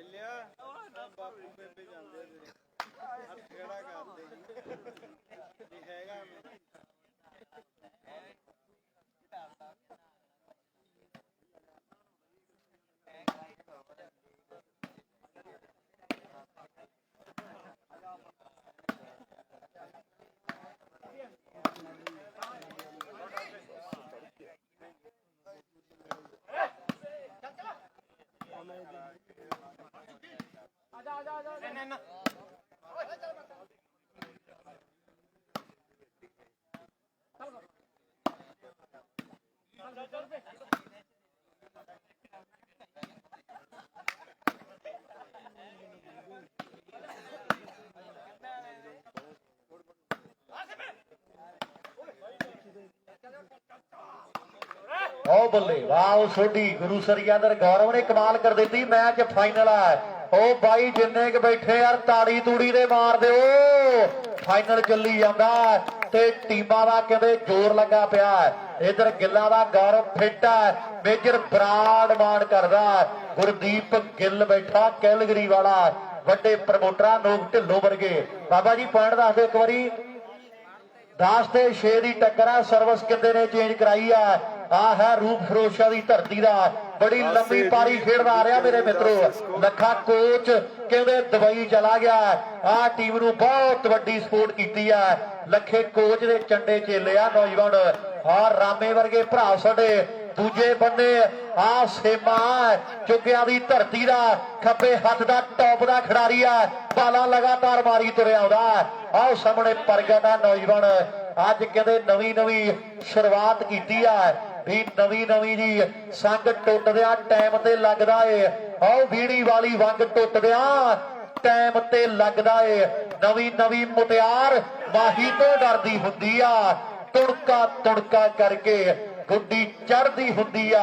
ਲਿਆ ਬਾਪੂ ਬੇਬੇ ਜਾਂਦੇ ਤੇਰੇ ਹੱਥ ਖੜਾ ਕਰਦੇ ਜੀ ਹੈਗਾ ओ बल्ले वाह सोडी गुरु सरियादर गौरव ने कमाल कर दी। मैच फाइनल है ओ भाई जिन्ने के बैठे यार ताड़ी तूड़ी दे मार दो। फाइनल चली जाता ते टीमां दा कहंदे जोर लगा पिया। इधर गिल्ला दा गौरव फिट है, मेजर बराड़ मान करदा, गुरदीप गिल बैठा कैलगरी वाला, वड्डे प्रमोटरा नोक ढिल्लों वर्गे। बाबा जी पॉइंट दस दो एक बारी। 10 ते 6 की टक्कर है। सर्विस किंदे ने चेंज कराई है। आ है रूप फिरोशा की धरती का बड़ी लंबी पारी खेडदा आ रहा मेरे मित्रों। लखा कोच कहते दुबई चला गया। आ टीम नूं बहुत वड्डी सपोर्ट की है। लखे कोच दे चंडे चेले आ नौजवान। आ रामे वर्गे भरा साडे दूजे बन्ने आ सेमा चुगिया की धरती का खब्बे हथ का टॉप का खिडारी है। बाला लगातार मारी तुरिया आओ सामने परगट है नौजवान ਅੱਜ ਕਹਿੰਦੇ ਨਵੀਂ ਨਵੀਂ ਸ਼ੁਰੂਆਤ ਕੀਤੀ ਆ ਵੀ ਨਵੀਂ ਜੀ ਸੰਗ ਟੁੱਟਦਿਆਂ ਟਾਈਮ ਤੇ ਲੱਗਦਾ ਏ ਆਹ ਵੀੜੀ ਵਾਲੀ ਵੰਗ ਟੁੱਟਦਿਆਂ ਟਾਈਮ ਤੇ ਲੱਗਦਾ ਏ ਨਵੀਂ ਮੁਟਿਆਰ ਮਾਹੀ ਤੋਂ ਡਰਦੀ ਹੁੰਦੀ ਆ ਤੁੜਕਾ ਕਰਕੇ ਗੁੱਡੀ ਚੜਦੀ ਹੁੰਦੀ ਆ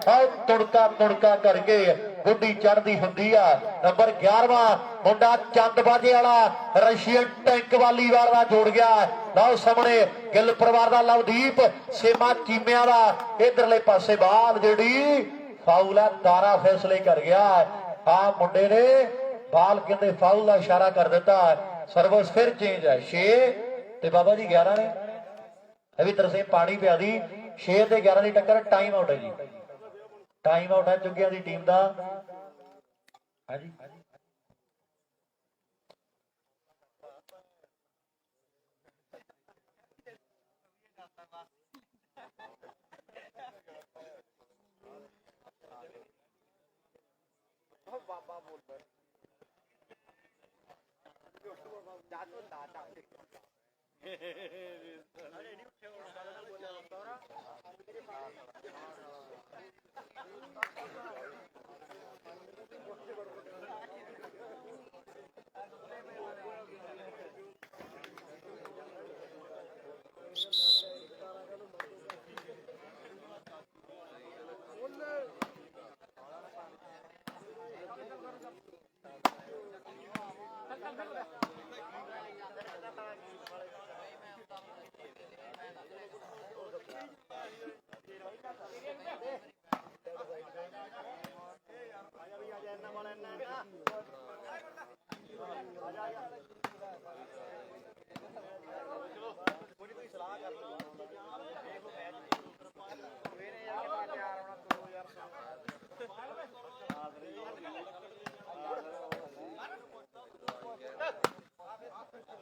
ਆਹ ਤੁੜਕਾ ਕਰਕੇ ਗੁੱਡੀ ਚੜਦੀ ਹੁੰਦੀ ਆ ਨੰਬਰ 11ਵਾਂ ਮੁੰਡਾ ਚੰਦਬਾਜੇ ਵਾਲਾ ਰਸ਼ੀਅਨ ਟੈਂਕ ਵਾਲੀ ਵਾਲਾ ਜੋੜ ਗਿਆ ਲਓ ਸਾਹਮਣੇ ਗਿੱਲ ਪਰਿਵਾਰ ਦਾ ਲਵਦੀਪ ਸੇਮਾ ਚੀਮਿਆਂ ਦਾ ਇਧਰਲੇ ਪਾਸੇ ਬਾਲ ਜਿਹੜੀ ਫਾਉਲ ਆ ਤਾਰਾ ਫੈਸਲੇ ਕਰ ਗਿਆ ਆ ਮੁੰਡੇ ਨੇ ਬਾਲ ਕਹਿੰਦੇ ਫਾਉਲ ਦਾ ਇਸ਼ਾਰਾ ਕਰ ਦਿੱਤਾ ਸਰਵਿਸ ਫਿਰ ਚੇਂਜ ਹੈ 6 ਤੇ ਬਾਬਾ ਜੀ 11 ਨੇ ਇਹ ਵੀ ਤਰਸੇ ਪਾਣੀ ਪਿਆ ਦੀ 6 ਤੇ 11 ਦੀ ਟੱਕਰ ਟਾਈਮ ਆਊਟ ਹੈ ਜੀ ਟਾਈਮ ਆਊਟ ਹੈ ਚੁੱਗਿਆਂ ਦੀ ਟੀਮ ਦਾ ਹਾਂਜੀ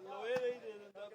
ਲੋਹੇ ਦੇ ਹੀ ਦੇ ਦਿੰਦਾ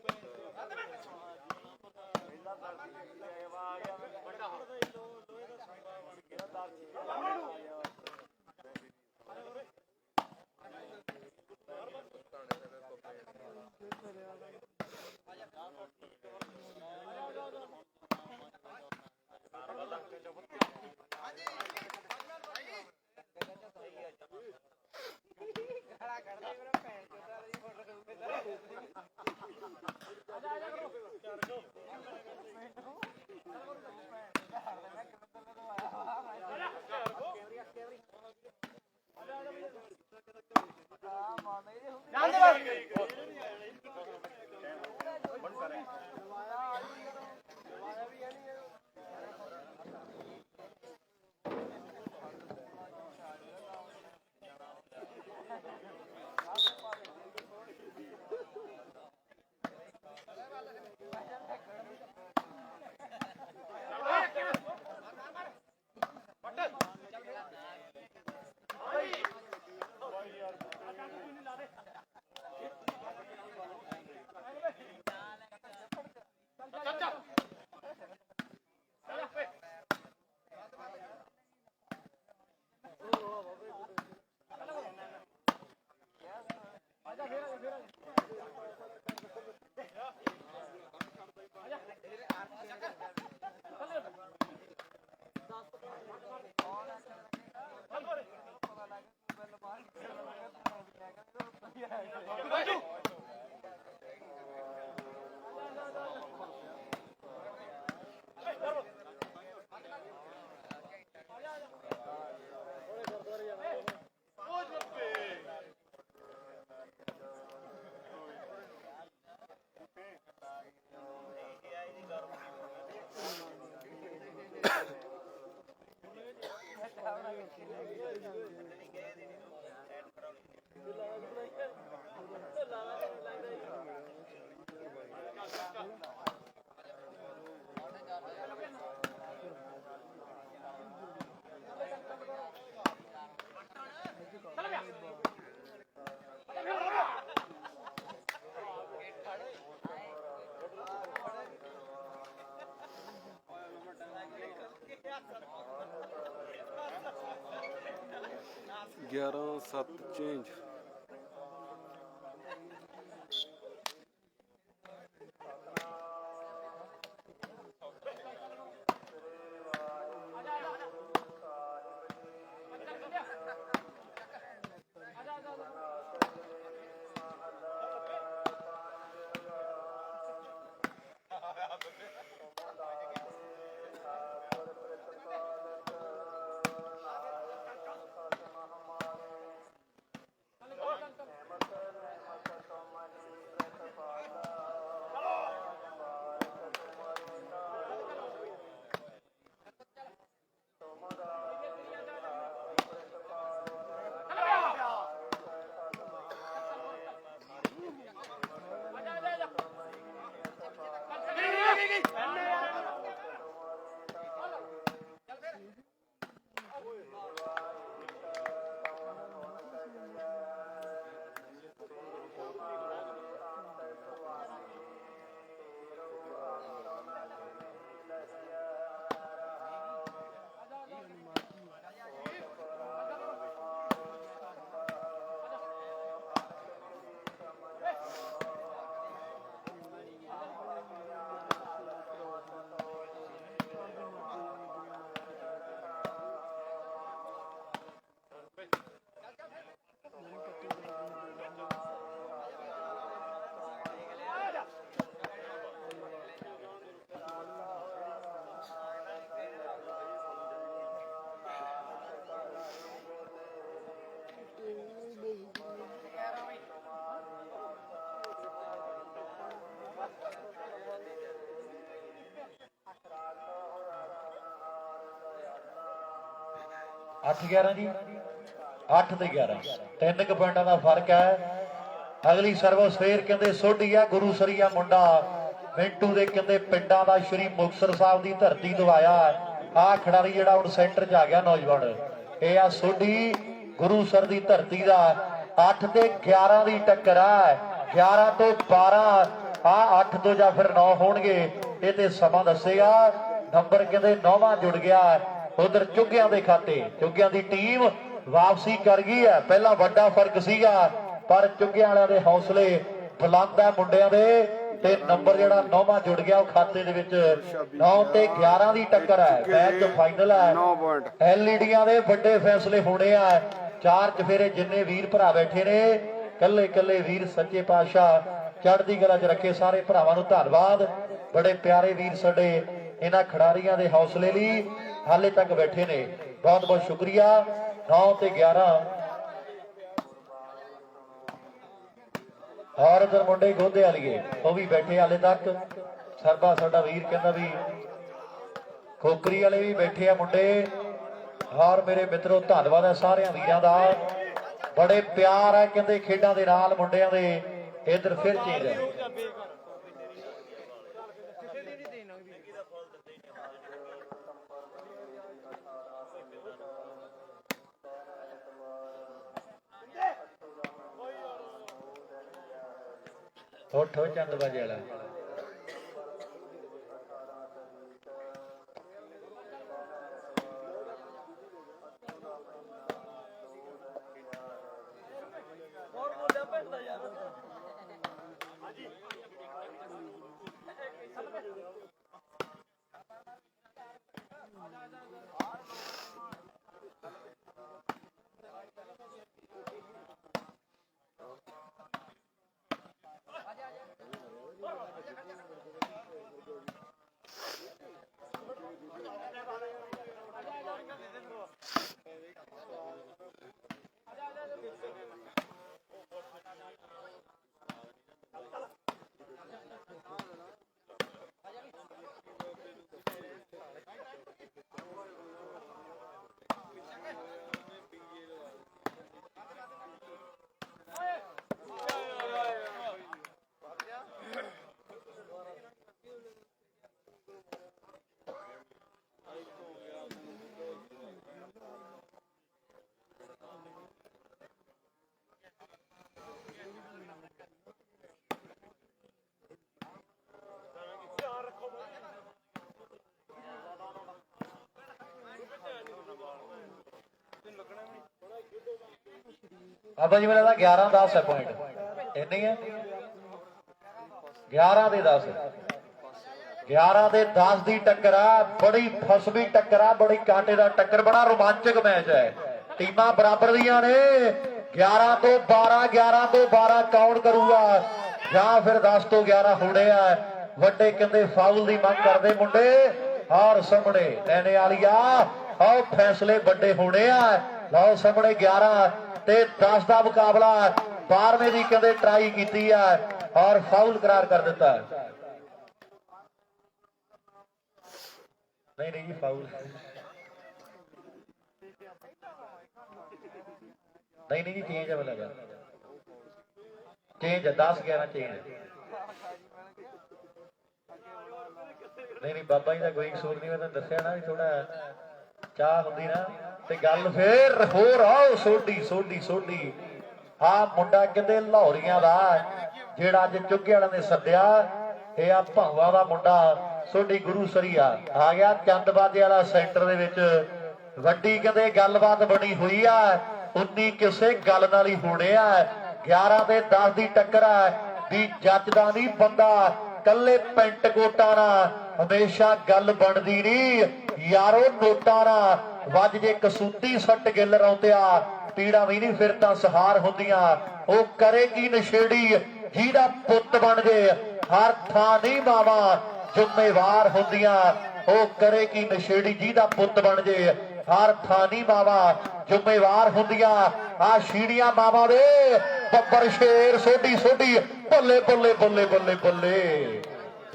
ग्यारह 7 चेंज 8-11 ਜੀ 8 ਤੇ 11 3 ਕੁ ਪੁਆਇੰਟਾਂ ਦਾ ਫਰਕ ਹੈ। ਅਗਲੀ ਸਰਵਿਸ ਫੇਰ ਕਹਿੰਦੇ ਸੋਢੀ ਆ ਗੁਰੂ ਸਰੀਆ ਮੁੰਡਾ ਮਿੰਟੂ ਦੇ ਕਹਿੰਦੇ ਪਿੰਡਾਂ ਦਾ ਸ਼੍ਰੀ ਮੁਕਤਸਰ ਸਾਹਿਬ ਦੀ ਧਰਤੀ ਤੋਂ ਆਇਆ। ਆਹ ਖਿਡਾਰੀ ਜਿਹੜਾ ਹੁਣ ਸੈਂਟਰ 'ਚ ਆ ਗਿਆ ਨੌਜਵਾਨ, ਇਹ ਆ ਸੋਢੀ ਗੁਰੂਸਰ ਦੀ ਧਰਤੀ ਦਾ। 8 ਤੇ 11 ਦੀ ਟੱਕਰ ਆ, 11 ਤੋਂ 12 ਆ 8 ਤੋਂ ਜਾਂ ਫਿਰ 9 ਹੋਣਗੇ, ਇਹ ਤੇ ਸਮਾਂ ਦੱਸੇਗਾ। ਨੰਬਰ ਕਹਿੰਦੇ 9ਵਾਂ ਜੁੜ ਗਿਆ ਉਧਰ ਚੁੱਗਿਆਂ ਦੇ ਖਾਤੇ। ਚੁੱਗਿਆਂ ਦੀ ਟੀਮ ਵਾਪਸੀ ਕਰ ਗਈ ਹੈ। ਪਹਿਲਾਂ ਵੱਡਾ ਫਰਕ ਸੀਗਾ ਪਰ ਚੁੱਗਿਆਂ ਵਾਲਿਆਂ ਦੇ ਹੌਸਲੇ ਬੁਲੰਦ ਹੈ ਮੁੰਡਿਆਂ ਦੇ, ਤੇ ਨੰਬਰ ਜਿਹੜਾ 9ਵਾਂ ਜੁੜ ਗਿਆ ਉਹ ਖਾਤੇ ਦੇ ਵਿੱਚ। 9 ਤੇ 11 ਦੀ ਟੱਕਰ ਹੈ, ਮੈਚ ਫਾਈਨਲ ਹੈ। 9 ਪੁਆਇੰਟ ਐਲਈਡੀਆਂ ਦੇ ਵੱਡੇ ਫੈਸਲੇ ਹੋਣੇ ਆ। 4 ਚਫੇਰੇ ਜਿੰਨੇ ਵੀਰ ਭਰਾ ਬੈਠੇ ਨੇ, ਕੱਲੇ ਕੱਲੇ ਵੀਰ ਸੱਚੇ ਪਾਤਸ਼ਾਹ ਚੜ੍ਹਦੀ ਕਲਾ 'ਚ ਰੱਖੇ। ਸਾਰੇ ਭਰਾਵਾਂ ਨੂੰ ਧੰਨਵਾਦ। ਬੜੇ ਪਿਆਰੇ ਵੀਰ ਸਾਡੇ ਇਹਨਾਂ ਖਿਡਾਰੀਆਂ ਦੇ ਹੌਸਲੇ ਲਈ ਹਾਲੇ ਤੱਕ ਬੈਠੇ ਨੇ, ਬਹੁਤ ਬਹੁਤ ਸ਼ੁਕਰੀਆ। 9 ਤੇ 11 ਔਰ ਇਧਰ ਮੁੰਡੇ ਗੋਦੇ ਵਾਲੀਏ ਉਹ ਵੀ ਬੈਠੇ ਹਾਲੇ ਤੱਕ। ਸਰਬਾ ਸਾਡਾ ਵੀਰ ਕਹਿੰਦਾ ਵੀ ਖੋਕਰੀ ਵਾਲੇ ਵੀ ਬੈਠੇ ਆ ਮੁੰਡੇ। ਔਰ ਮੇਰੇ ਮਿੱਤਰੋ ਧੰਨਵਾਦ ਹੈ ਸਾਰਿਆਂ ਵੀਰਾਂ ਦਾ, ਬੜੇ ਪਿਆਰ ਹੈ ਕਹਿੰਦੇ ਖੇਡਾਂ ਦੇ ਨਾਲ ਮੁੰਡਿਆਂ ਦੇ। ਇਧਰ ਫਿਰ ਚੇਂਜ ਹੈ। ਉੱਠੋ ਚੰਦ ਬਾਜੇ ਵਾਲਾ। ਬਾਬਾ ਜੀ ਮੇਰਾ 11-10 ਹੈ ਪੁਆਇੰਟ, ਇੰਨੇ ਹੈ 11 ਦੇ 10। 11 ਦੇ 10 ਦੀ ਟੱਕਰ ਆ, ਬੜੀ ਫਸਵੀਂ ਟੱਕਰ ਆ, ਬੜੀ ਕਾਂਟੇ ਦਾ ਟੱਕਰ, ਬੜਾ ਰੋਮਾਂਚਕ ਮੈਚ ਹੈ। ਟੀਮਾਂ ਬਰਾਬਰ ਦੀਆਂ ਨੇ। 11 ਤੋਂ 12 11 ਤੋਂ 12 ਕੌਣ ਕਰੂਗਾ ਜਾਂ ਫਿਰ 10 ਤੋਂ 11 ਹੋਣੇ ਆ। ਵੱਡੇ ਕਹਿੰਦੇ ਫਾਉਲ ਦੀ ਮੰਗ ਕਰਦੇ ਮੁੰਡੇ। ਔਰ ਸਾਹਮਣੇ ਲੈਣੇ ਵਾਲੀਆ ਆਓ ਫੈਸਲੇ ਵੱਡੇ ਹੋਣੇ ਆ। ਲਓ ਸਾਹਮਣੇ 11 ਤੇ 10 ਦਾ ਮੁਕਾਬਲਾ। 12ਵੇਂ ਦੀ ਕਹਿੰਦੇ ਟਰਾਈ ਕੀਤੀ ਆ ਔਰ ਫਾਉਲ ਕਰਾਰ ਕਰ ਦਿੱਤਾ। ਨਹੀਂ ਨਹੀਂ ਜੀ ਫਾਉਲ ਨਹੀਂ ਜੀ ਚੇਂਜ ਹੈ ਬਲਗਾ ਚੇਂਜ 10-11 ਚੇਂਜ ਨਹੀਂ ਬਾਬਾ ਜੀ ਦਾ ਕੋਈ ਕਸੂਰ ਨਹੀਂ। ਮੈਂ ਤੁਹਾਨੂੰ ਦੱਸਿਆ ਨਾ ਵੀ ਥੋੜਾ ਚਾਹ ਹੁੰਦੀ ਨਾ ਤੇ ਗੱਲ ਫੇਰ ਹੋਰ ਆਓ। ਸੋਢੀ ਆ ਮੁੰਡਾ ਕਹਿੰਦੇ ਲਾਹੌਰੀਆਂ ਦਾ ਜਿਹੜਾ ਅੱਜ ਚੁੱਗੇ ਵਾਲਿਆਂ ਨੇ ਸੱਦਿਆ। ਇਹ ਆ ਭਾਵਾਂ ਦਾ ਮੁੰਡਾ ਸੋਢੀ ਗੁਰੂ ਸਰੀਆ ਆ ਗਿਆ ਚੰਦਬਾਜੇ ਵਾਲਾ ਸੈਂਟਰ ਦੇ ਵਿੱਚ। ਵੱਡੀ ਕਹਿੰਦੇ ਗੱਲਬਾਤ ਬਣੀ ਹੋਈ ਆ। 19 ਕਿਸੇ ਗੱਲ ਨਾਲ ਹੀ ਹੋਣੇ ਆ। 11 ਤੇ 10 ਦੀ ਟੱਕਰ ਆ ਵੀ ਜੱਜਦਾ ਨਹੀਂ ਬੰਦਾ ਕੱਲੇ ਪੈਂਟ ਕੋਟਾਂ ਨਾਲ ਹਮੇਸ਼ਾ ਗੱਲ ਬਣਦੀ ਨਹੀਂ ਯਾਰੋ। ਨੋਟਾਂ ਨਾਲ ਵੱਜ ਜੇ ਕਸੂਤੀ ਸੱਟ ਗਿੱਲ ਰੌਂਤਿਆ ਪੀੜਾ ਵੀ ਨਹੀਂ ਫਿਰ ਤਾਂ ਸਹਾਰ ਹੁੰਦੀਆਂ। ਉਹ ਕਰੇਗੀ ਨਸ਼ੇੜੀ ਜਿਹਦਾ ਪੁੱਤ ਬਣ ਜੇ। ਹਰ ਥਾਂ ਨਹੀਂ ਮਾਵਾਂ ਜ਼ਿੰਮੇਵਾਰ ਹੁੰਦੀਆਂ। ਉਹ ਕਰੇਗੀ ਨਸ਼ੇੜੀ ਜਿਹਦਾ ਪੁੱਤ ਬਣ ਜੇ। ਹਰ ਥਾਂ ਨਹੀਂ ਮਾਵਾਂ ਜ਼ਿੰਮੇਵਾਰ ਹੁੰਦੀਆਂ। ਆ ਸ਼ੀੜੀਆਂ ਮਾਵਾਂ ਦੇ ਬੱਬਰ ਸ਼ੇਰ ਸੋਢੀ ਬੱਲੇ ਬੱਲੇ ਬੱਲੇ ਬੱਲੇ ਬੱਲੇ।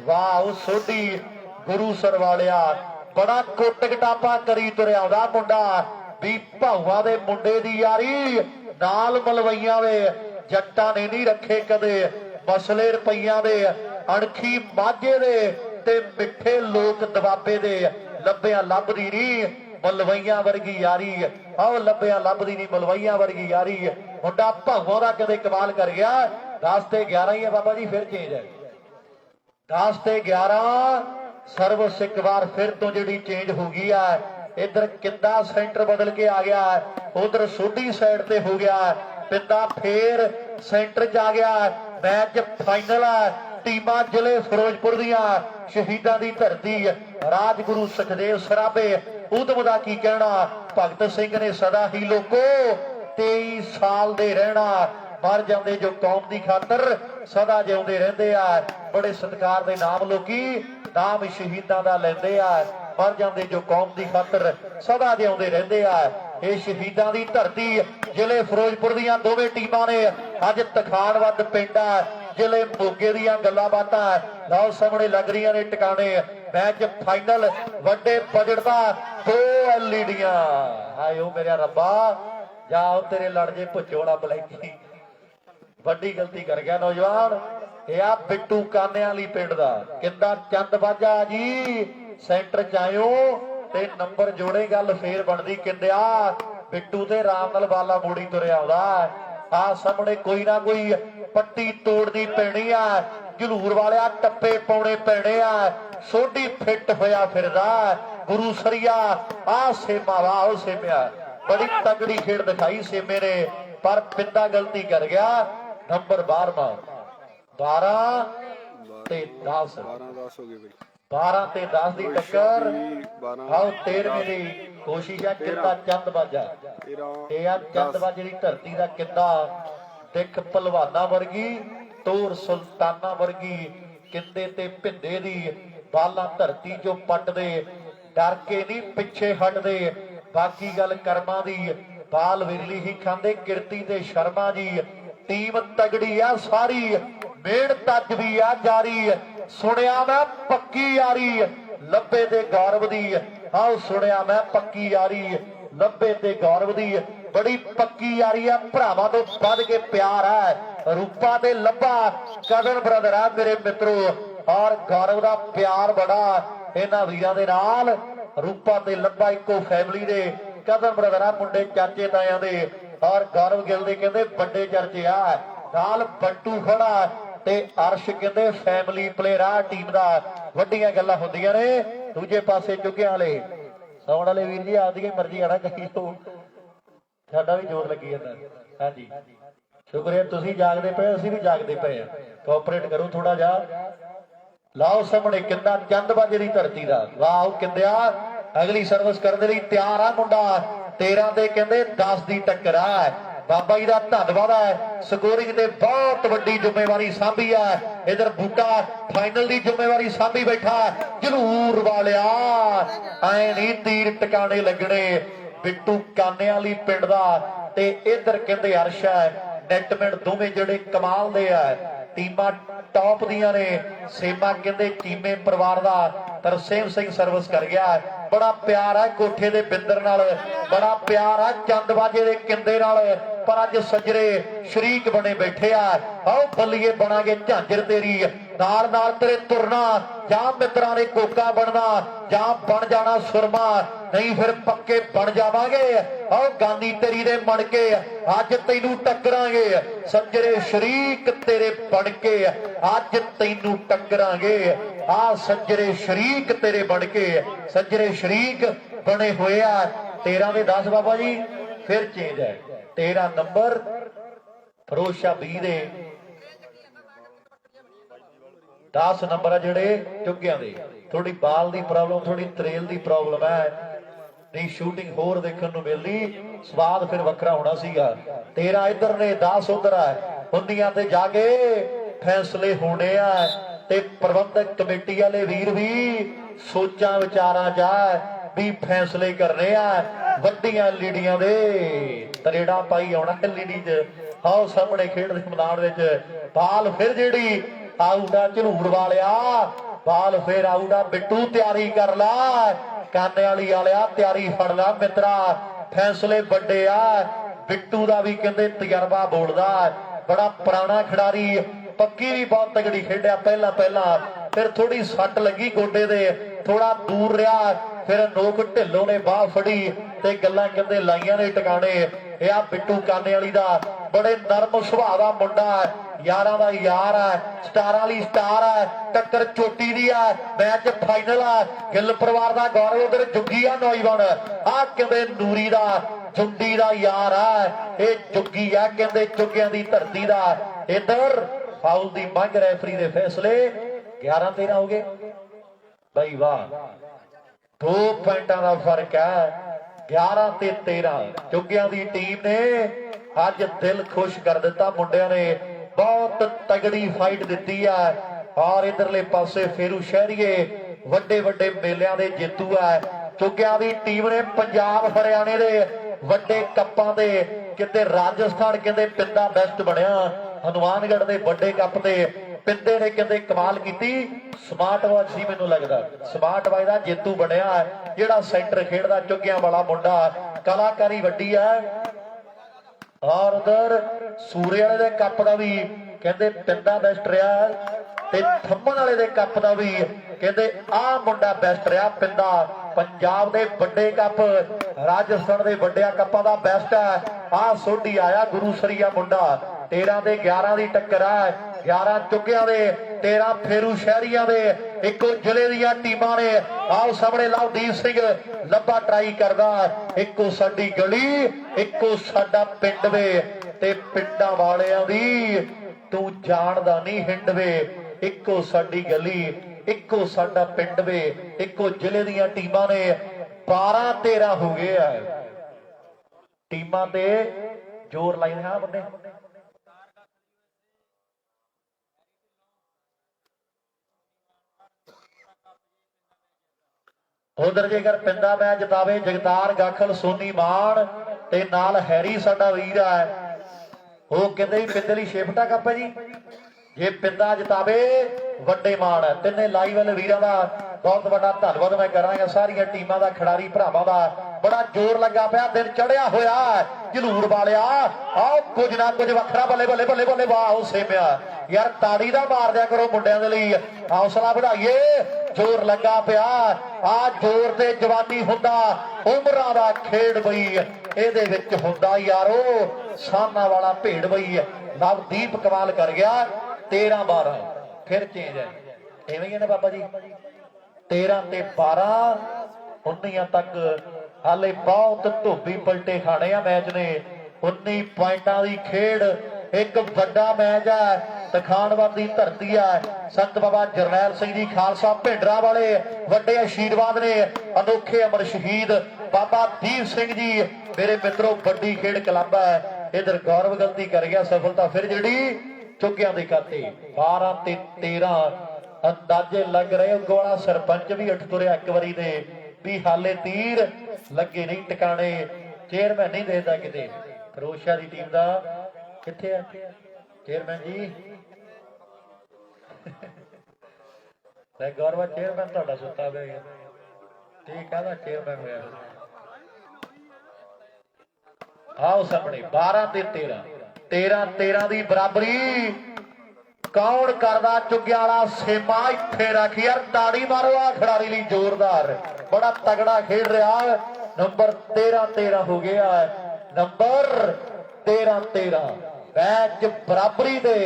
ਵਾਹ ਸੋਢੀ ਗੁਰੂਸਰ ਵਾਲਿਆ ਬੜਾ ਕੁੱਟ ਕਟਾਪਾ ਕਰੀ ਤੁਰਿਆ ਆਉਂਦਾ ਮੁੰਡਾ। ਵੀ ਭਾਊਆਂ ਦੇ ਮੁੰਡੇ ਦੀ ਯਾਰੀ ਨਾਲ ਮਲਵਈਆਂ ਦੇ ਜੱਟਾਂ ਨੇ ਨਹੀਂ ਰੱਖੇ ਕਦੇ ਮਸਲੇ ਰੁਪਈਆਂ ਦੇ ਅਣਖੀ ਮਾਝੇ ਦੇ ਤੇ ਮਿੱਠੇ ਲੋਕ ਦਬਾਬੇ ਦੇ ਲੱਭਿਆ ਲੱਭਦੀ ਨਹੀਂ ਮਲਵਈਆਂ ਵਰਗੀ ਯਾਰੀ ਆਹ ਲੱਭਿਆ ਲੱਭਦੀ ਨਹੀਂ ਮਲਵਈਆਂ ਵਰਗੀ ਯਾਰੀ ਮੁੰਡਾ ਭਾਊਆਂ ਦਾ ਕਦੇ ਕਮਾਲ ਕਰ ਗਿਆ 10 ਤੇ 11 ਹੀ ਹੈ ਬਾਬਾ ਜੀ ਫਿਰ ਚੇਂਜ ਹੈ 10 ਤੇ 11 ਸਰਵਿਸ ਇੱਕ ਵਾਰ ਫਿਰ ਤੋਂ ਜਿਹੜੀ ਚੇਂਜ ਹੋ ਗਈ ਹੈ इधर किंदा सेंटर बदल के आ गया है उधर सोढी साइड ते हो गया है पिंदा फिर सेंटर च आ गया है मैच फाइनल है टीमां जिले फिरोजपुर दियां शहीदां दी धरती राजगुरु सुखदेव सराबे उधम दा की कहना भगत सिंह ने सदा ही लोको 23 साल दे रहना मर जाते जो कौम की खातर सदा जिउंदे रहिंदे आ बड़े सत्कार दे नाम लोकी नाम शहीदां दा लैंदे आ मर जाते जो कौम की खातर सदा जिउंदे रहिंदे आ ये शहीदां दी धरती जिले फिरोजपुर दियां दोवें टीमां ने अज तखानवद पिंड आ जिले मोगे दियां गल्लां बातां लाओ सामने लग रही ने टिकाने मैच फाइनल वड्डे बजट दा 2 एलईडियां हाय ओ मेरा रब्बा जाओ तेरे लड़ जे भुच्चोड़ा बलैकी ਵੱਡੀ ਗਲਤੀ ਕਰ ਗਿਆ ਨੌਜਵਾਨ ਇਹ ਆ ਬਿੱਟੂ ਕਾਨਿਆਂ ਵਾਲੀ ਪਿੰਡ ਦਾ ਕਿੰਦਾ ਚੰਦ ਬਾਜਾ ਜੀ ਸੈਂਟਰ ਚ ਆਇਓ ਤੇ ਨੰਬਰ ਜੋੜੇ ਗੱਲ ਫੇਰ ਬਣਦੀ ਕਿੰਦਿਆ ਬਿੱਟੂ ਤੇ ਰਾਮ ਨਾਲ ਬਾਲਾ ਮੋੜੀ ਤੁਰਿਆ ਆਉਂਦਾ ਆ ਸਾਹਮਣੇ ਕੋਈ ਨਾ ਕੋਈ ਪੱਟੀ ਤੋੜਦੀ ਪੈਣੀ ਆ ਝਲੂਰ ਵਾਲਿਆ ਟੱਪੇ ਪਾਉਣੇ ਪੈਣੇ ਆ ਸੋਢੀ ਫਿੱਟ ਹੋਇਆ ਫਿਰਦਾ ਗੁਰੂ ਸਰੀਆ ਆ ਸੇਮਾ ਵਾਹ ਸੇਮਿਆ ਬੜੀ ਤਗੜੀ ਖੇਡ ਦਿਖਾਈ ਸੇਮੇ ਨੇ ਪਰ ਪਿੰਦਾ ਗਲਤੀ ਕਰ ਗਿਆ नंबर 12 12 ਤੇ 10 12-10 ਹੋ ਗਏ ਬਈ 12 ਤੇ 10 ਦੀ ਟੱਕਰ ਆਓ 13ਵੀਂ ਦੀ ਕੋਸ਼ਿਸ਼ ਆ ਕਿੰਦਾ ਚੰਦ ਬਾਜਾ ਇਹ ਆ ਚੰਦ ਬਾਜੇ ਦੀ ਧਰਤੀ ਦਾ ਕਿੰਦਾ ਦਿੱਖ ਪਹਿਲਵਾਨਾਂ ਵਰਗੀ ਤੋਰ ਸੁਲਤਾਨਾ ਵਰਗੀ ਕਿੰਦੇ ਤੇ ਭਿੰਦੇ ਦੀ ਬਾਲਾਂ ਧਰਤੀ ਚੋਂ ਪੱਟਦੇ ਡਰ ਕੇ ਨਹੀਂ ਪਿੱਛੇ ਹਟਦੇ ਬਾਕੀ ਗੱਲ ਕਰਮਾਂ ਦੀ ਬਾਲ ਵਿਰਲੀ ਹੀ ਖਾਂਦੇ ਕਿਰਤੀ ਤੇ ਸ਼ਰਮਾ ਜੀ टीम तगड़ी आ सारी मेहनत अज भी आ जारी सुनिया मैं पक्की यारी लब्बे दे गौरव दी आओ सुनिया मैं पक्की यारी लब्बे ते गौरव दी बड़ी पक्की यारी है भरावां तो वध के प्यार है रूपा ते लब्बा कदन ब्रदर है मेरे मित्रों और गौरव दा प्यार बड़ा इन्हां वीरां दे नाल रूपा ते लब्बा इको फैमिली दे कदन ब्रदर है मुंडे चाचे तायां दे और गौरव गिल दे कहंदे बड़े चर्चे आ नाल बट्टू खड़ा ते अर्श कहंदे फैमिली प्लेयर आ टीम दा वड्डियां गल्लां हुंदियां ने दूजे पासे चुगियां वाले सौण वाले वीर जी आपदी मर्जी आना कही तो साडा भी जोर लगी जांदा हां जी शुक्रिया तुसीं जागदे पए असीं भी जागदे पए कोऑपरेट करो थोड़ा जा लाओ सामने किंदा चंदबाजे दी धरती दा वाह किंदिया अगली सर्विस करने लई तैयार आ मुंडा 13 ਤੇ ਕਹਿੰਦੇ 10 ਦੀ ਟੱਕਰ ਆ ਬਾਬਾ ਜੀ ਦਾ ਧੰਨਵਾਦ ਹੈ ਸਕੋਰਿੰਗ ਤੇ ਬਹੁਤ ਵੱਡੀ ਜ਼ਿੰਮੇਵਾਰੀ ਸਾਂਭੀ ਹੈ ਇਧਰ ਬੂਟਾ ਫਾਈਨਲ ਦੀ ਜ਼ਿੰਮੇਵਾਰੀ ਸਾਂਭੀ ਬੈਠਾ ਝਲੂਰ ਵਾਲਿਆ ਐ ਨਹੀਂ ਤੀਰ ਟਿਕਾਣੇ ਲੱਗਣੇ ਬਿੱਟੂ ਕਾਨਿਆਂ ਵਾਲੀ ਪਿੰਡ ਦਾ ਤੇ ਇਧਰ ਕਹਿੰਦੇ ਅਰਸ਼ ਹੈ ਨੈਟਮੈਨ ਦੋਵੇਂ ਜਿਹੜੇ ਕਮਾਲ ਦੇ ਆ ਟੀਮਾਂ टॉप दियां ने सेमा कहते चीमे परिवार का तरसेम सिंह सर्विस कर गया बड़ा प्यार है कोठे दे बिंदर नाल बड़ा प्यार है चंदबाजे दे किंदे नाल पर अज सजरे शरीक बने बैठे आ आओ बल्लीए बनागे झांजर तेरी नाल नाल तेरे तुरना जां मित्रां ने कोका बनना जां बन जाना सुरमा नहीं फिर पक्के बन जावांगे आओ गांधी तेरी दे मन के अज तैनू टकरांगे सजरे शरीक तेरे बन के अज तैनू टकरांगे आ सजरे शरीक तेरे बन के सजरे शरीक बने हुए आ 13 ਦੇ 10 बाबा जी फिर चेंज है 13 नंबर फिरोज शाह 20 ਦੇ 10 नंबर है जेड़े चुगियां दे थोड़ी बाल दी प्रॉब्लम थोड़ी त्रेल दी प्रॉब्लम है नहीं शूटिंग होर देखने को मिलती स्वाद फिर वखरा होना सीगा 13 इधर ने 10 उधर है हुंदियां ते जाके फैसले होने आ ते प्रबंधक कमेटी वाले वीर भी सोचा विचारा जा भी फैसले करने आ वड्डियां लीडियां दे तरेड़ा पाई आउणा लीडी च आओ सामने खेड दे मैदान विच बाल फिर जेड़ी आउडा झलूड़ वालिया बाल फिर आउडा बिट्टू तैयारी कर ला काने वाली वालिया तैयारी फड़ ला मित्रा फैसले वड्डे आ। बिट्टू का भी कहते तजर्बा बोलदा, बड़ा पुराना खिडारी, पक्की भी बहुत तगड़ी खेडिया पहला पहला, फिर थोड़ी सट लगी गोडे दे, थोड़ा दूर रहा, फिर नोक ढिल्लों ने बाह फड़ी ते गल्लां कहंदे लाइयां ने टिकाणे। यह आ बिट्टू काने वाली दा बड़े नरम सुभाਅ दा मुंडा है, यारां दा यार है, स्टारां वाली स्टार है, टक्कर चोटी दी है, मैच फाइनल है। गिल परिवार दा गौरव उधर जुग्गी आ नौजवान, आ कहंदे नूरी दा जुंडी दा यार है, ये जुग्गी है कहंदे जुग्गियां दी धरती दा। इधर फाउल दी मंग रैफरी दे फैसले 11-13 हो गए भाई वाह, 2 पॉइंटां दा फर्क है 11 ते 13। जुग्गियां दी टीम ने अज दिल खुश कर दिता, मुंडियां ने बहुत तगड़ी फाइट दी है। और इधरले पासे फेरू शहरीए वड्डे वड्डे मेलिਆਂ ਦੇ ਜੇਤੂ है। जुग्गियां दी टीम ने पंजाब हरियाणे दे वड्डे कप्पां दे, किते राजस्थान कहते पिंदा बेस्ट बनया, हनुमानगढ़ दे वड्डे कप ते पिंदे ने कहते कमाल की। स्मार्ट वॉच ही मैनू लगता स्मार्ट वॉच का जेतू बनया है, जिहड़ा सेंटर खेडदा जुग्गियां वाला मुंडा, कलाकारी वड्डी है। और उधर सूरे वाले दे कप का भी कहते पिंदा बेस्ट रहा, ते थम्मन वाले दे कप का भी कहते आ मुंडा बेस्ट रहा पिंदा। पंजाब दे वड्डे कप, राजस्थान दे वड्डिया कप्पां दा बेस्ट है। आ सोढी आया गुरुसरिया मुंडा, 13 ते 11 की टक्कर है, 11 जुग्गियां दे 13 फेरू शहरियां दे, इको जिले दियां टीमां ने। आओ सामने लवदीप सिंह लब्बा ट्राई करदा, इको साडी गली इको साडा पिंड वे, ते पिंडां वालियां दी तू जानदा नहीं हिंड वे, इको साडी गली इको साडा पिंड वे, इको जिले दियां टीमां ने। 12-13 हो गए है, टीमां ते जोर लाई है बंदे। उधर जेकर पिंडा मैच जितावे जगतार गाखल सोनी मान ते नाल हैरी साडा वीर है, वो कहते पिंडे लई शिफ्ट कप है जी। जे पिंडा जितावे वड्डे मान है। तिन्ने लाइव वाले वीरां दा बहुत बड़ा धन्नवाद मैं करांगा, सारियां टीमां दा खिडारी भरावां दा बड़ा जोर लगा पिया, दिन चढ़िया होया जलूर वालिया। आओ कुछ ना कुछ वखरा, बल्ले बल्ले बल्ले बल्ले, वाह सेमिया यार, ताड़ी दा मार दिया करो मुंडियां दे लई, हौसला बढ़ाइए, जोर लगा पिया। आ जोर ते जवानी हुंदा, उमरां दा खेड बई इहदे विच हुंदा यारो, साना वाला भेड़ बई। नवदीप कमाल कर गया, 13-12 फिर चेंज है, इवें ही है ना बाबा जी। 13 ते 12 19 तक हाले बहुत धोबी पलटे खाने आ मैच ने। 19 पॉइंटां दी खेड, एक बड़ा मैच है, तखानवाद की धरती है। संत बाबा जरनैल सिंह जी खालसा भिंडरा वाले वड्डे आशीर्वाद ने, अनोखे अमर शहीद बाबा दीप सिंह जी मेरे मित्रों, बड़ी खेड क्लब है। इधर गौरव गलती कर गया, सफलता फिर जी चुग्गियां दे खाते। 12 ते 13 अंदाजे लग रहे, गोला सरपंच भी उठ तुरिया एक बारी दे भी हाले तीर लगे नहीं टिकाने। चेयरमैन नहीं देता किते, खरोशिया की टीम का किथे है चेयरमैन जी? गौरव चेयरमैन तुहाडा सुता पिया, ठीक है चेयरमैन होया। आओ सामने 12 ते 13, 13-13 की बराबरी कौन करदा? चुग्गिया वाला सेमा इत्थे रख यार, ताड़ी मारो आ खिडारी लई जोरदार, बड़ा तगड़ा खेड रहा। नंबर 13-13 हो गया, नंबर 13-13 मैच बराबरी दे,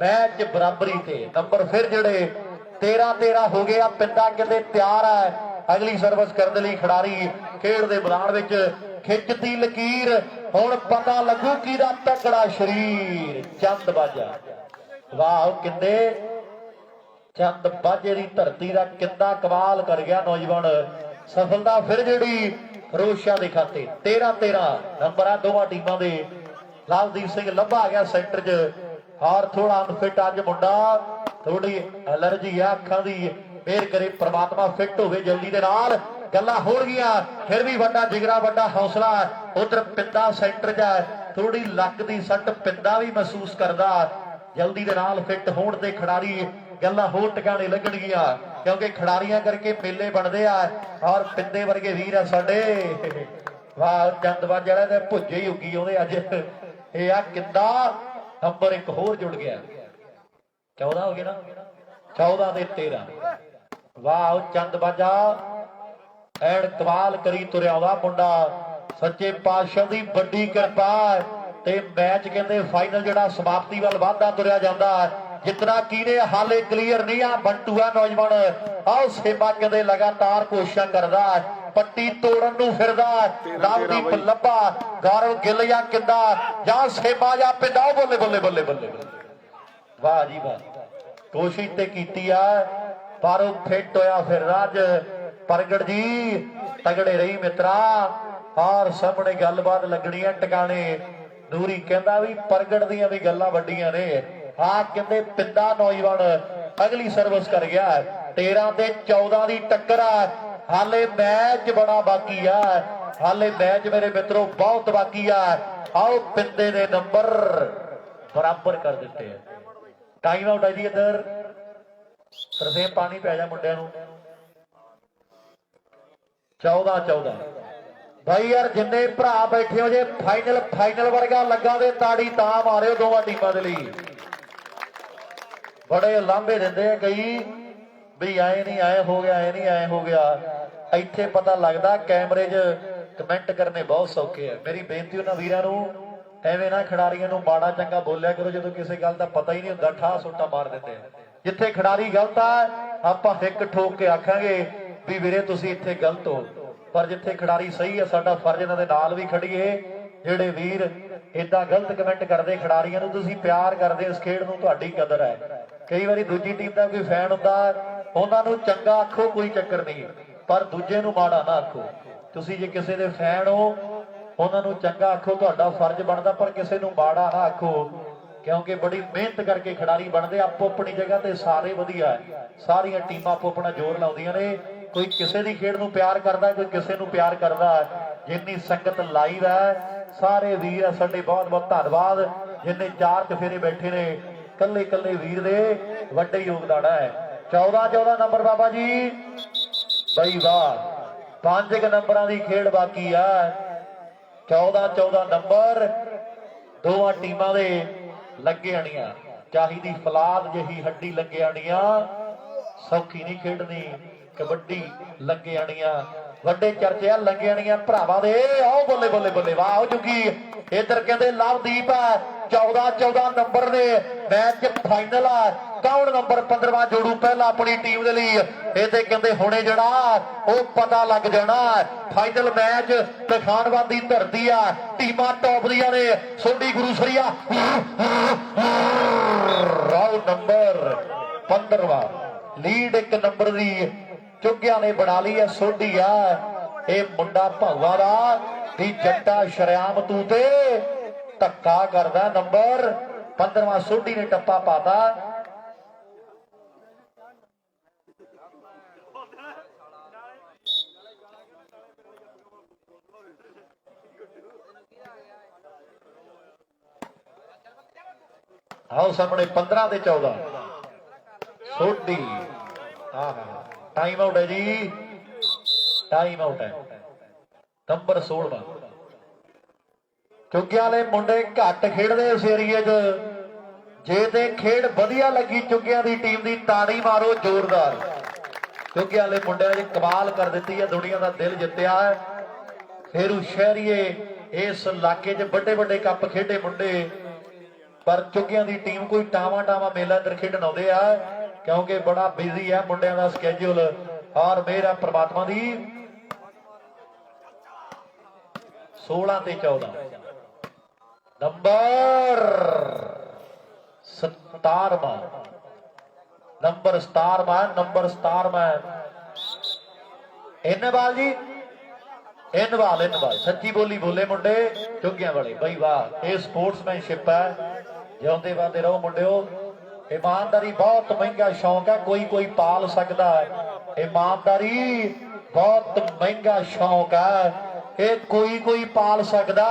मैच बराबरी थे। नंबर फिर जड़े 13-13 हो गया। पिंडा कहते तैयार है अगली सर्विस करने लई, खिडारी खेड दे मैदान विच खिंचती लकीर, हुण पता लगू कि तगड़ा शरीर चंद बाजा। वाह किंदे चंद बाजे की धरती का किंदा कमाल कर गया नौजवान। सफलता फिर जी खरोशिया के खाते। 13-13 नंबर है दोवां टीमां दे। लवदीप सिंह लभा आ गया सेंटर च, और थोड़ा अनफिट अज मुंडा, थोड़ी एलर्जी है अखां दी, मेहर करे परमात्मा फिट होवे जल्दी दे नाल। गल्लां हो गईयां, फिर भी वड्डा जिगरा वड्डा हौसला। उधर पिंदा सेंटर च थोड़ी लक दी सट पिंदा भी महसूस करदा, जल्दी दे नाल फिट होण ते खिडारी गल्लां होर टिकाणे लगणगियां, क्योंकि खिडारियां करके मेले बनदे आ। और पिंदे वर्गे वीर आ साडे, ਵਾਹ ਚੰਦਵਾਜ ਵਾਲੇ ਦੇ ਭੁੱਜੇ ਹੀ ਉੱਗੀ ਉਹਦੇ ਅੱਜ ਇਹ ਆ ਕਿੰਦਾ ਨੰਬਰ 1 ਹੋਰ ਜੁੜ ਗਿਆ 14 ਹੋ ਗਏ ਨਾ 14 ਤੇ 13 ਵਾਹ ਚੰਦਵਾਜਾ ਐਨ ਕਮਾਲ ਕਰੀ ਤੁਰਿਆ ਉਹਦਾ ਮੁੰਡਾ ਸੱਚੇ ਪਾਤਸ਼ਾਹ ਦੀ ਵੱਡੀ ਕਿਰਪਾ ਤੇ ਮੈਚ ਕਹਿੰਦੇ ਫਾਈਨਲ ਜਿਹੜਾ ਸਮਾਪਤੀ ਵੱਲ ਵਧਦਾ ਤੁਰਿਆ ਜਾਂਦਾ ਜਿਤਨਾ ਕੀਨੇ ਹਾਲੇ ਕਲੀਅਰ ਨਹੀਂ ਆ ਬੰਟੂ ਆ ਨੌਜਵਾਨ ਆਹ ਸੇਵਾ ਕਹਿੰਦੇ ਲਗਾਤਾਰ ਕੋਸ਼ਿਸ਼ਾਂ ਕਰਦਾ ਪੱਟੀ ਤੋੜਨ ਨੂੰ ਫਿਰਦਾ ਲਵਦੀਪ ਲੱਭਾ ਗੌਰਵ ਗਿੱਲ ਜਾਂ ਕਿੰਦਾ ਜਾਂ ਸੇਵਾ ਜਾਂ ਪਿੰਡਾ ਬੱਲੇ ਬੱਲੇ ਬੱਲੇ ਬੱਲੇ ਵਾਹ ਜੀ ਵਾਹ ਕੋਸ਼ਿਸ਼ ਤੇ ਕੀਤੀ ਆ ਪਰ ਉਹ ਫਿੱਟ ਹੋਇਆ ਫਿਰ ਰਾਜ ਪ੍ਰਗਟ ਜੀ ਤਗੜੇ ਰਹੀ ਮਿੱਤਰਾ ਔਰ ਸਾਹਮਣੇ ਗੱਲਬਾਤ ਲੱਗਣੀ ਹੈ ਟਿਕਾਣੇ ਨੂਰੀ ਕਹਿੰਦਾ ਵੀ ਪ੍ਰਗਟ ਦੀਆਂ ਵੀ ਗੱਲਾਂ ਵੱਡੀਆਂ ਨੇ ਹਾਂ ਕਹਿੰਦੇ ਪਿੰਡਾ ਨੌਜਵਾਨ ਅਗਲੀ ਸਰਵਿਸ ਕਰ ਗਿਆ 13 ਤੇ 14 ਦੀ ਟੱਕਰ ਆ ਹਾਲੇ ਮੈਚ ਬੜਾ ਬਾਕੀ ਆ ਹਾਲੇ ਮੈਚ ਮੇਰੇ ਮਿੱਤਰੋ ਬਹੁਤ ਬਾਕੀ ਆ ਆਓ ਪਿੰਦੇ ਦੇ ਨੰਬਰ ਬਰਾਬਰ ਕਰ ਦਿੱਤੇ ਆ ਟਾਈਮ ਆਊਟ ਹੈ ਜੀ ਇੱਧਰ ਸਰਦੇ ਪਾਣੀ ਪੈ ਜਾ ਮੁੰਡਿਆਂ ਨੂੰ 14 ਭਾਈ ਯਾਰ ਜਿੰਨੇ ਭਰਾ ਬੈਠੇ ਹੋ ਜੇ ਫਾਈਨਲ ਵਰਗਾ ਲੱਗਾ ਦੇ ਤਾੜੀ ਤਾਂ ਮਾਰਿਓ ਦੋਵਾਂ ਟੀਮਾਂ ਦੇ ਲਈ ਬੜੇ ਲਾਂਭੇ ਦਿੰਦੇ ਆ ਕਈ ਵੀ ਆਏ ਨਹੀਂ ਆਏ ਹੋ ਗਿਆ ਐ ਨਹੀਂ ਆਏ ਹੋ ਗਿਆ ਇੱਥੇ ਪਤਾ ਲੱਗਦਾ ਕੈਮਰੇ 'ਚ ਕਮੈਂਟ ਕਰਨੇ ਬਹੁਤ ਸੌਖੇ ਆ ਮੇਰੀ ਬੇਨਤੀ ਉਹਨਾਂ ਵੀਰਾਂ ਨੂੰ ਐਵੇਂ ਨਾ ਖਿਡਾਰੀਆਂ ਨੂੰ ਮਾੜਾ ਚੰਗਾ ਬੋਲਿਆ ਕਰੋ ਜਦੋਂ ਕਿਸੇ ਗੱਲ ਦਾ ਪਤਾ ਹੀ ਨਹੀਂ ਹੁੰਦਾ ਠਾਹ ਸੁੱਟਾ ਮਾਰ ਦਿੰਦੇ ਆ ਜਿੱਥੇ ਖਿਡਾਰੀ ਗਲਤ ਆ ਆਪਾਂ ਹਿੱਕ ਠੋਕ ਕੇ ਆਖਾਂਗੇ ਵੀ ਵੀਰੇ ਤੁਸੀਂ ਇੱਥੇ ਗਲਤ ਹੋ ਪਰ ਜਿੱਥੇ ਖਿਡਾਰੀ ਸਹੀ ਹੈ ਸਾਡਾ ਫਰਜ਼ ਇਹਨਾਂ ਦੇ ਨਾਲ ਵੀ ਖੜੀਏ ਜਿਹੜੇ ਵੀਰ ਏਦਾਂ ਗਲਤ ਕਮੈਂਟ ਕਰਦੇ ਖਿਡਾਰੀਆਂ ਨੂੰ ਤੁਸੀਂ ਪਿਆਰ ਕਰਦੇ ਇਸ ਖੇਡ ਨੂੰ ਤੁਹਾਡੀ ਕਦਰ ਹੈ ਕਈ ਵਾਰੀ ਦੂਜੀ ਟੀਮ ਦਾ ਕੋਈ ਫੈਨ ਹੁੰਦਾ ਉਹਨਾਂ ਨੂੰ ਚੰਗਾ ਆਖੋ ਕੋਈ ਚੱਕਰ ਨਹੀਂ ਪਰ ਦੂਜੇ ਨੂੰ ਮਾੜਾ ਨਾ ਆਖੋ ਤੁਸੀਂ ਜੇ ਕਿਸੇ ਦੇ ਫੈਨ ਹੋ ਉਹਨਾਂ ਨੂੰ ਚੰਗਾ ਆਖੋ ਤੁਹਾਡਾ ਫਰਜ਼ ਬਣਦਾ ਪਰ ਕਿਸੇ ਨੂੰ ਮਾੜਾ ਨਾ ਆਖੋ ਕਿਉਂਕਿ ਬੜੀ ਮਿਹਨਤ ਕਰਕੇ ਖਿਡਾਰੀ ਬਣਦੇ ਆਪੋ ਆਪਣੀ ਜਗ੍ਹਾ ਤੇ ਸਾਰੇ ਵਧੀਆ ਸਾਰੀਆਂ ਟੀਮਾਂ ਆਪੋ ਆਪਣਾ ਜ਼ੋਰ ਲਾਉਂਦੀਆਂ ਨੇ ਕੋਈ ਕਿਸੇ ਦੀ ਖੇਡ ਨੂੰ ਪਿਆਰ ਕਰਦਾ ਕੋਈ ਕਿਸੇ ਨੂੰ ਪਿਆਰ ਕਰਦਾ ਜਿੰਨੀ ਸੰਗਤ ਲਾਈਵ ਹੈ ਸਾਰੇ ਵੀਰ ਸਾਡੇ ਬਹੁਤ ਬਹੁਤ ਧੰਨਵਾਦ ਜਿੰਨੇ ਚਾਰ ਚਫੇਰੇ ਬੈਠੇ ਨੇ ਕੱਲੇ ਕੱਲੇ ਵੀਰ ਦੇ ਵੱਡੇ ਯੋਗਦਾਨ ਹੈ 14 ਨੰਬਰ ਬਾਬਾ ਜੀ ਬਈ ਵਾਹ 5 ਨੰਬਰਾਂ ਦੀ ਖੇਡ ਬਾਕੀ ਆ 14 ਨੰਬਰ ਦੋਵਾਂ ਟੀਮਾਂ ਦੇ ਲੱਗੇ ਆਣੀਆਂ ਚਾਹੀਦੀ ਫਲਾਦ ਜਿਹੀ ਹੱਡੀ ਲੱਗੇ ਆਣੀਆਂ ਸੌਖੀ ਨਹੀਂ ਖੇਡਣੀ ਕਬੱਡੀ ਲੱਗੇ ਆਣੀਆਂ ਵੱਡੇ ਚਰਚੇ ਆ ਲੱਗੇ ਆਣੀਆਂ ਭਰਾਵਾਂ ਦੇ ਆਓ ਬੱਲੇ ਬੱਲੇ ਬੱਲੇ ਵਾਹ ਹੋ ਚੁੱਕੀ ਇਧਰ ਕਹਿੰਦੇ ਲਵਦੀਪ ਆ 14 ਨੰਬਰ ਦੇ ਮੈਚ ਫਾਈਨਲ ਆ ਕੌਣ ਨੰਬਰ 15ਵਾਂ ਜੋੜੂ ਪਹਿਲਾਂ ਆਪਣੀ ਟੀਮ ਦੇ ਲਈ ਇਹ ਤੇ ਕਹਿੰਦੇ ਹੁਣੇ ਜਿਹੜਾ ਉਹ ਪਤਾ ਲੱਗ ਜਾਣਾ ਫਾਈਨਲ ਮੈਚ ਪਠਾਨਵਾਦ ਦੀ ਧਰਤੀ ਆ ਟੀਮਾਂ ਟੌਪ ਦੀਆਂ ਨੇ ਸੋਢੀ ਗੁਰੂਸਰੀਆ ਰਾਉ ਨੰਬਰ 15ਵਾਂ ਲੀਡ 1 ਨੰਬਰ ਦੀ ਚੁੱਗਿਆਂ ਨੇ ਬਣਾ ਲਈ ਹੈ ਸੋਢੀ ਆ ਇਹ ਮੁੰਡਾ ਭਗਵਾ ਦਾ ਵੀ ਜੱਟਾ ਸ਼ਰਿਆਮ ਤੂੰ ਤੇ ਧੱਕਾ ਕਰਦਾ ਨੰਬਰ 15ਵਾਂ ਸੋਢੀ ਨੇ ਟੱਪਾ ਪਾਤਾ ਆਓ ਸਾਹਮਣੇ 15 ਤੇ 14 ਸੋਢੀ ਟਾਈਮ ਆਊਟ ਹੈ ਜੀ ਟਾਈਮ ਆਊਟ ਹੈ ਨੰਬਰ 16 ਚੁੱਗਿਆਂ ਵਾਲੇ ਮੁੰਡੇ ਘੱਟ ਖੇਡਦੇ ਇਸ ਏਰੀਏ 'ਚ ਜੇ ਤੇ ਖੇਡ ਵਧੀਆ ਲੱਗੀ ਚੁੱਗਿਆਂ ਦੀ ਟੀਮ ਦੀ ਤਾੜੀ ਮਾਰੋ ਜ਼ੋਰਦਾਰ ਚੁੱਗਿਆਂ ਵਾਲੇ ਮੁੰਡਿਆਂ ਨੇ ਕਮਾਲ ਕਰ ਦਿੱਤੀ ਹੈ ਦੁਨੀਆ ਦਾ ਦਿਲ ਜਿੱਤਿਆ ਹੈ ਫੇਰੂ ਸ਼ਹਿਰੀਏ ਇਸ ਇਲਾਕੇ 'ਚ ਵੱਡੇ ਵੱਡੇ ਕੱਪ ਖੇਡੇ ਮੁੰਡੇ ਪਰ ਚੁੱਗਿਆਂ ਦੀ ਟੀਮ ਕੋਈ ਟਾਵਾਂ ਮੇਲਾ ਅੰਦਰ ਖੇਡਣ ਆਉਂਦੇ ਆ ਕਿਉਂਕਿ ਬੜਾ ਬਿਜ਼ੀ ਹੈ ਮੁੰਡਿਆਂ ਦਾ ਸਕੇਜੂਲ ਔਰ ਮੇਰਾ ਪ੍ਰਮਾਤਮਾ ਦੀ 16 ਤੇ 14 ਨੰਬਰ 17ਵਾਂ ਨੰਬਰ 17ਵਾਂ ਇਨਵਾਲ ਜੀ ਇਨਵਾਲ ਸੱਚੀ ਬੋਲੀ ਬੋਲੇ ਮੁੰਡੇ ਚੁੱਗਿਆਂ ਵਾਲੇ ਬਈ ਵਾਹ ਇਹ ਸਪੋਰਟਸਮੈਨਸ਼ਿਪ ਹੈ ਜਿਉਂਦੇ ਵਾਦੇ ਰਹੋ ਮੁੰਡਿਓ ਇਮਾਨਦਾਰੀ ਬਹੁਤ ਮਹਿੰਗਾ ਸ਼ੌਂਕ ਹੈ ਕੋਈ ਪਾਲ ਸਕਦਾ ਹੈ ਇਮਾਨਦਾਰੀ ਬਹੁਤ ਮਹਿੰਗਾ ਸ਼ੌਂਕ ਹੈ ਇਹ ਕੋਈ ਪਾਲ ਸਕਦਾ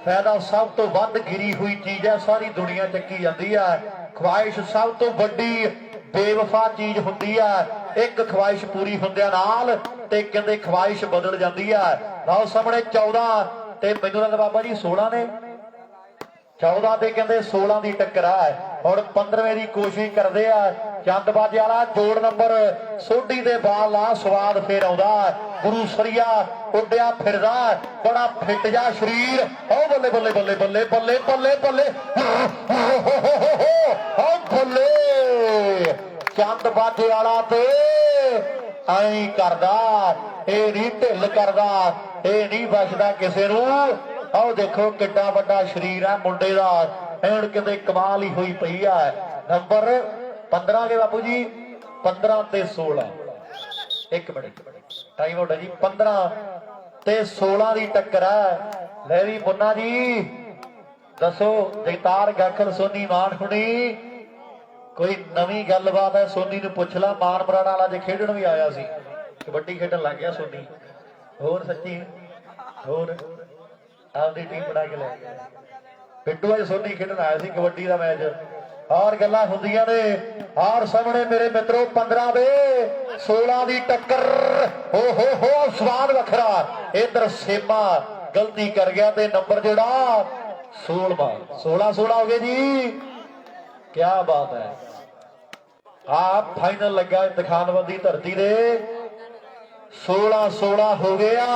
ਫਾਇਦਾ ਸਭ ਤੋਂ ਵੱਧ ਗਿਰੀ ਹੋਈ ਚੀਜ਼ ਹੈ ਸਾਰੀ ਦੁਨੀਆ ਚੱਕੀ ਜਾਂਦੀ ਹੈ ਖਵਾਇਸ਼ ਸਭ ਤੋਂ ਵੱਡੀ ਬੇਵਫਾ ਚੀਜ਼ ਹੁੰਦੀ ਹੈ ਇੱਕ ਖਵਾਇਸ਼ ਪੂਰੀ ਹੁੰਦਿਆਂ ਨਾਲ ਤੇ ਕਹਿੰਦੇ ਖਵਾਇਸ਼ ਬਦਲ ਜਾਂਦੀ ਹੈ ਲਓ ਸਾਹਮਣੇ 14 ਤੇ ਮੈਨੂੰ ਲੱਗਦਾ ਬਾਬਾ ਜੀ 16 ਨੇ 14 ਤੇ ਕਹਿੰਦੇ 16 ਦੀ ਟੱਕਰ ਆ ਹੁਣ 15ਵੇਂ ਦੀ ਕੋਸ਼ਿਸ਼ ਕਰਦੇ ਆ ਚੰਦਬਾਜੇ ਵਾਲਾ ਜੋੜ ਨੰਬਰ ਸੋਢੀ ਦੇ ਬਾਲ ਆ ਸਵਾਦ ਫੇਰ ਆਉਂਦਾ ਗੁਰੂ ਸਰੀਆ ਉੱਡਿਆ ਫਿਰਦਾ ਬੜਾ ਫਿੱਟ ਜਾ ਸਰੀਰ ਓ ਬੱਲੇ ਬੱਲੇ ਬੱਲੇ ਬੱਲੇ ਬੱਲੇ ਬੱਲੇ ਬੱਲੇ ਓ ਬੱਲੇ ਚੰਦਬਾਜੇ ਵਾਲਾ ਤੇ ਐਂ ਕਰਦਾ ਇਹ ਨਹੀਂ ਢਿੱਲ ਕਰਦਾ ਇਹ ਨਹੀਂ ਬਚਦਾ ਕਿਸੇ ਨੂੰ ਆਓ ਦੇਖੋ ਕਿੱਡਾ ਵੱਡਾ ਸਰੀਰ ਆ ਮੁੰਡੇ ਦਾ ਹੁਣ ਕਿਤੇ ਕਮਾਲ ਹੀ ਹੋਈ ਪਈ ਆ ਨੰਬਰ 15 ਕੇ ਬਾਪੂ ਜੀ 15 ਤੇ 16 ਇੱਕ ਮਿੰਟ ਟਾਈਮ ਆਊਟ ਹੈ ਜੀ 15 ਤੇ 16 ਦੀ ਟੱਕਰ ਹੈ ਲੈ ਵੀ ਮੁੰਨਾ ਜੀ ਦੱਸੋ ਜਗਤਾਰ ਗਾਖਲ ਸੋਨੀ ਮਾਨ ਹੁਣੀ ਕੋਈ ਨਵੀਂ ਗੱਲਬਾਤ ਹੈ ਸੋਨੀ ਨੂੰ ਪੁੱਛ ਲਾ ਮਾਨ ਮਰਾਣਾ ਵਾਲਾ ਜੇ ਖੇਡਣ ਵੀ ਆਇਆ ਸੀ ਕਬੱਡੀ ਖੇਡਣ ਲੱਗ ਗਿਆ ਸੋਨੀ ਹੋਰ ਸੱਚੀ ਹੋਰ ਆਪਦੀ ਟੀਮ ਬਣਾ ਕੇ ਲੈ ਗਿਆ ਪਿੰਡੂ ਅੱਜ ਸੋਨੀ ਖੇਡਣ ਆਇਆ ਸੀ ਕਬੱਡੀ ਦਾ ਮੈਚ ਔਰ ਗੱਲਾਂ ਹੁੰਦੀਆਂ ਨੇ ਔਰ ਸਾਹਮਣੇ ਮੇਰੇ ਮਿੱਤਰੋ 15 ਦੇ 16 ਦੀ ਟੱਕਰ ਹੋ ਸਵਾਦ ਵੱਖਰਾ ਇਧਰ ਸੇਮਾ ਗਲਤੀ ਕਰ ਗਿਆ ਤੇ ਨੰਬਰ ਜਿਹੜਾ 16 ਹੋ ਗਏ ਜੀ ਕੀ ਬਾਤ ਹੈ ਆ ਫਾਈਨਲ ਲੱਗਾ ਇੰਤਖਾਨਬੰਦੀ ਧਰਤੀ ਦੇ 16 ਹੋ ਗਿਆ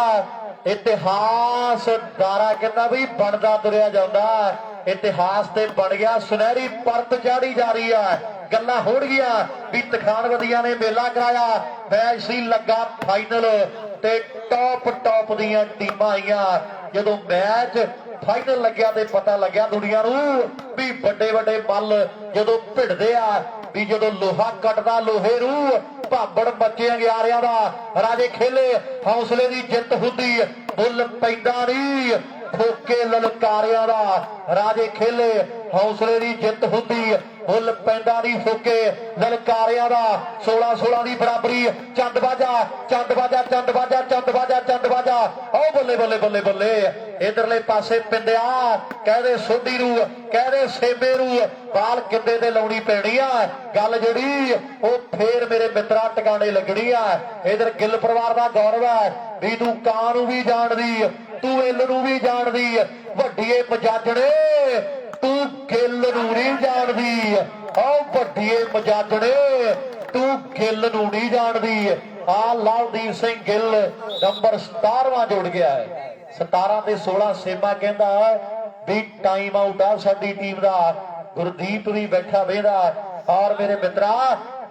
ਇਤਿਹਾਸ ਦਾਰਾ ਕਹਿੰਦਾ ਵੀ ਬਣਦਾ ਤੁਰਿਆ ਜਾਂਦਾ ਇਤਿਹਾਸ ਤੇ ਬਣ ਗਿਆ ਸੁਨਹਿਰੀ ਪਰਤ ਚਾੜੀ ਜਾ ਰਹੀ ਆ ਗੱਲਾਂ ਹੋਣਗੀਆਂ ਵੀ ਤਖਾਨਵਦੀਆਂ ਨੇ ਮੇਲਾ ਕਰਾਇਆ ਮੈਚ ਸੀ ਲੱਗਾ ਫਾਈਨਲ ਤੇ ਟੌਪ ਦੀਆਂ ਟੀਮਾਂ ਆਈਆਂ ਜਦੋਂ ਮੈਚ ਫਾਈਨਲ ਲੱਗਿਆ ਤੇ ਪਤਾ ਲੱਗਿਆ ਦੁਨੀਆ ਨੂੰ ਵੀ ਵੱਡੇ ਮੱਲ ਜਦੋਂ ਭਿੜਦੇ ਆ ਵੀ ਜਦੋਂ ਲੋਹਾ ਕੱਟਦਾ ਲੋਹੇ ਨੂੰ ਭਾਬੜ ਬੱਚੇ ਅੰਗਿਆਰਿਆਂ ਦਾ ਰਾਜੇ ਖੇਲੇ ਹੌਸਲੇ ਦੀ ਜਿੱਤ ਹੁੰਦੀ ਬੁੱਲ ਪੈਂਦਾ ਨਹੀਂ ਠੋਕੇ ਲਲਕਾਰਿਆਂ ਦਾ ਰਾਜੇ ਖੇਲੇ ਹੌਸਲੇ ਦੀ ਜਿੱਤ ਹੁੰਦੀ ਬੁੱਲ ਪੈਂਦਾ ਨਹੀਂ ਠੋਕੇ ਲਲਕਾਰਿਆਂ ਦਾ 16 ਦੀ ਬਰਾਬਰੀ ਚੰਦਬਾਜਾ ਓ ਬੱਲੇ ਬੱਲੇ ਬੱਲੇ ਬੱਲੇ ਇਧਰਲੇ ਪਾਸੇ ਪਿੰਡਿਆ ਕਹਦੇ ਸੋਢੀ ਨੂੰ ਕਹਦੇ ਸੇਬੇ ਨੂੰ ਬਾਲ ਕਿੱਦੇ ਤੇ ਲਾਉਣੀ ਪੈਣੀ ਆ ਗੱਲ ਜਿਹੜੀ ਉਹ ਫੇਰ ਮੇਰੇ ਮਿੱਤਰਾ ਟਿਕਾਣੇ ਲੱਗਣੀ ਆ ਇਧਰ ਗਿੱਲ ਪਰਿਵਾਰ ਦਾ ਗੌਰਵ ਹੈ ਵੀ ਤੂੰ ਕਾਂ ਨੂੰ ਵੀ ਜਾਣਦੀ ਤੂੰ ਇੱਲ ਨੂੰ ਵੀ ਜਾਣਦੀ ਵੱਡੀਏ ਮਜਾਜਣੇ ਤੂੰ ਗਿੱਲ ਨੂੰ ਨਹੀਂ ਜਾਣਦੀ ਓ ਵੱਡੀਏ ਮਜਾਜਣੇ ਤੂੰ ਗਿੱਲ ਨੂੰ ਨਹੀਂ ਜਾਣਦੀ ਆ ਲਵਦੀਪ ਸਿੰਘ ਗਿੱਲ ਨੰਬਰ 17ਵਾਂ ਜੁੜ ਗਿਆ ਹੈ 17 ਤੇ 16 ਸੇਮਾ ਕਹਿੰਦਾ ਵੀ ਟਾਈਮ ਆਊਟ ਆ ਸਾਡੀ ਟੀਮ ਦਾ ਗੁਰਦੀਪ ਵੀ ਬੈਠਾ ਵੇਂਦਾ ਔਰ ਮੇਰੇ ਮਿੱਤਰਾ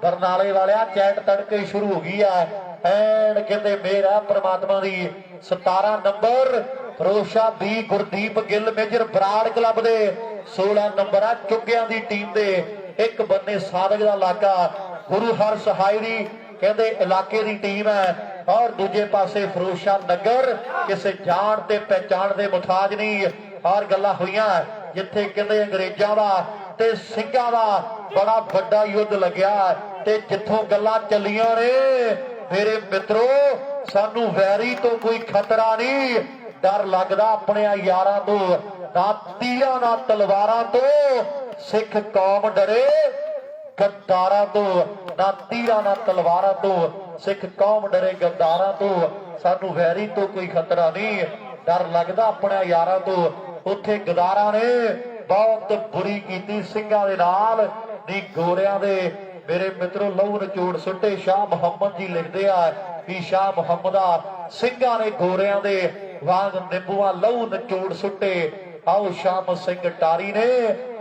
ਬਰਨਾਲੇ ਵਾਲਿਆ ਚੈਟ ਤੜਕੇ ਸ਼ੁਰੂ ਹੋ ਗਈ ਆ ਐਨ ਕਹਿੰਦੇ ਮੇਰਾ ਪ੍ਰਮਾਤਮਾ ਦੀ 17 ਨੰਬਰ ਫਰੋਸ਼ਾ ਵੀ ਗੁਰਦੀਪ ਗਿੱਲ ਮੇਜਰ ਬਰਾੜ ਕਲੱਬ ਦੇ 16 ਨੰਬਰ ਆ ਚੁੱਗਿਆਂ ਦੀ ਟੀਮ ਦੇ ਇੱਕ ਬੰਨੇ ਸਾਦਕ ਦਾ ਇਲਾਕਾ ਗੁਰੂ ਹਰ ਸਹਾਈ ਦੀ ਕਹਿੰਦੇ ਇਲਾਕੇ ਦੀ ਟੀਮ ਹੈ ਔਰ ਦੂਜੇ ਪਾਸੇ ਫਰੋਸ਼ਾ ਨਗਰ ਕਿਸੇ ਜਾਣ ਤੇ ਪਹਿਚਾਣ ਦੇ ਮੁਤਾਜ ਨਹੀਂ ਔਰ ਗੱਲਾਂ ਹੋਈਆਂ ਜਿੱਥੇ ਕਹਿੰਦੇ ਅੰਗਰੇਜ਼ਾਂ ਦਾ ਤੇ ਸਿੰਘਾਂ ਦਾ ਬੜਾ ਵੱਡਾ ਯੁੱਧ ਲੱਗਿਆ ਤੇ ਜਿੱਥੋਂ ਗੱਲਾਂ ਚੱਲੀਆਂ ਨੇ ਮੇਰੇ ਮਿੱਤਰੋ ਸਾਨੂੰ ਵੈਰੀ ਤੋਂ ਕੋਈ ਖਤਰਾ ਨਹੀਂ ਡਰ ਲੱਗਦਾ ਆਪਣੇ ਯਾਰਾਂ ਤੋਂ ਨਾ ਤੀਰਾਂ ਨਾ ਤਲਵਾਰਾਂ ਤੋਂ ਸਿੱਖ ਕੌਮ ਡਰੇ ਗੱਦਾਰਾਂ ਤੋਂ ਨਾ ਤੀਰਾਂ ਨਾ ਤਲਵਾਰਾਂ ਤੋਂ ਸਿੱਖ ਕੌਮ ਡਰੇ ਗੱਦਾਰਾਂ ਤੋਂ ਸਾਨੂੰ ਵੈਰੀ ਤੋਂ ਕੋਈ ਖਤਰਾ ਨਹੀਂ ਡਰ ਲੱਗਦਾ ਆਪਣੇ ਯਾਰਾਂ ਤੋਂ ਉੱਥੇ ਗਦਾਰਾਂ ਨੇ ਬਹੁਤ ਬੁਰੀ ਕੀਤੀ ਸਿੰਘਾਂ ਦੇ ਨਾਲ ਨੀ ਗੋਰਿਆਂ ਦੇ ਮੇਰੇ ਮਿੱਤਰੋ ਲਹੂ ਨਿਚੋੜ ਸੁੱਟੇ ਸ਼ਾਹ ਮੁਹੰਮਦ ਜੀ ਲਿਖਦੇ ਆ ਵੀ ਸ਼ਾਹ ਮੁਹੰਮਦਾ ਸਿੰਘਾਂ ਨੇ ਗੋਰਿਆਂ ਦੇ ਵਾਂਗ ਨਿੰਬੂਆਂ ਲਹੂ ਨਿਚੋੜ ਸੁੱਟੇ ਆਓ ਸ਼ਾਮ ਸਿੰਘ ਟਾਰੀ ਨੇ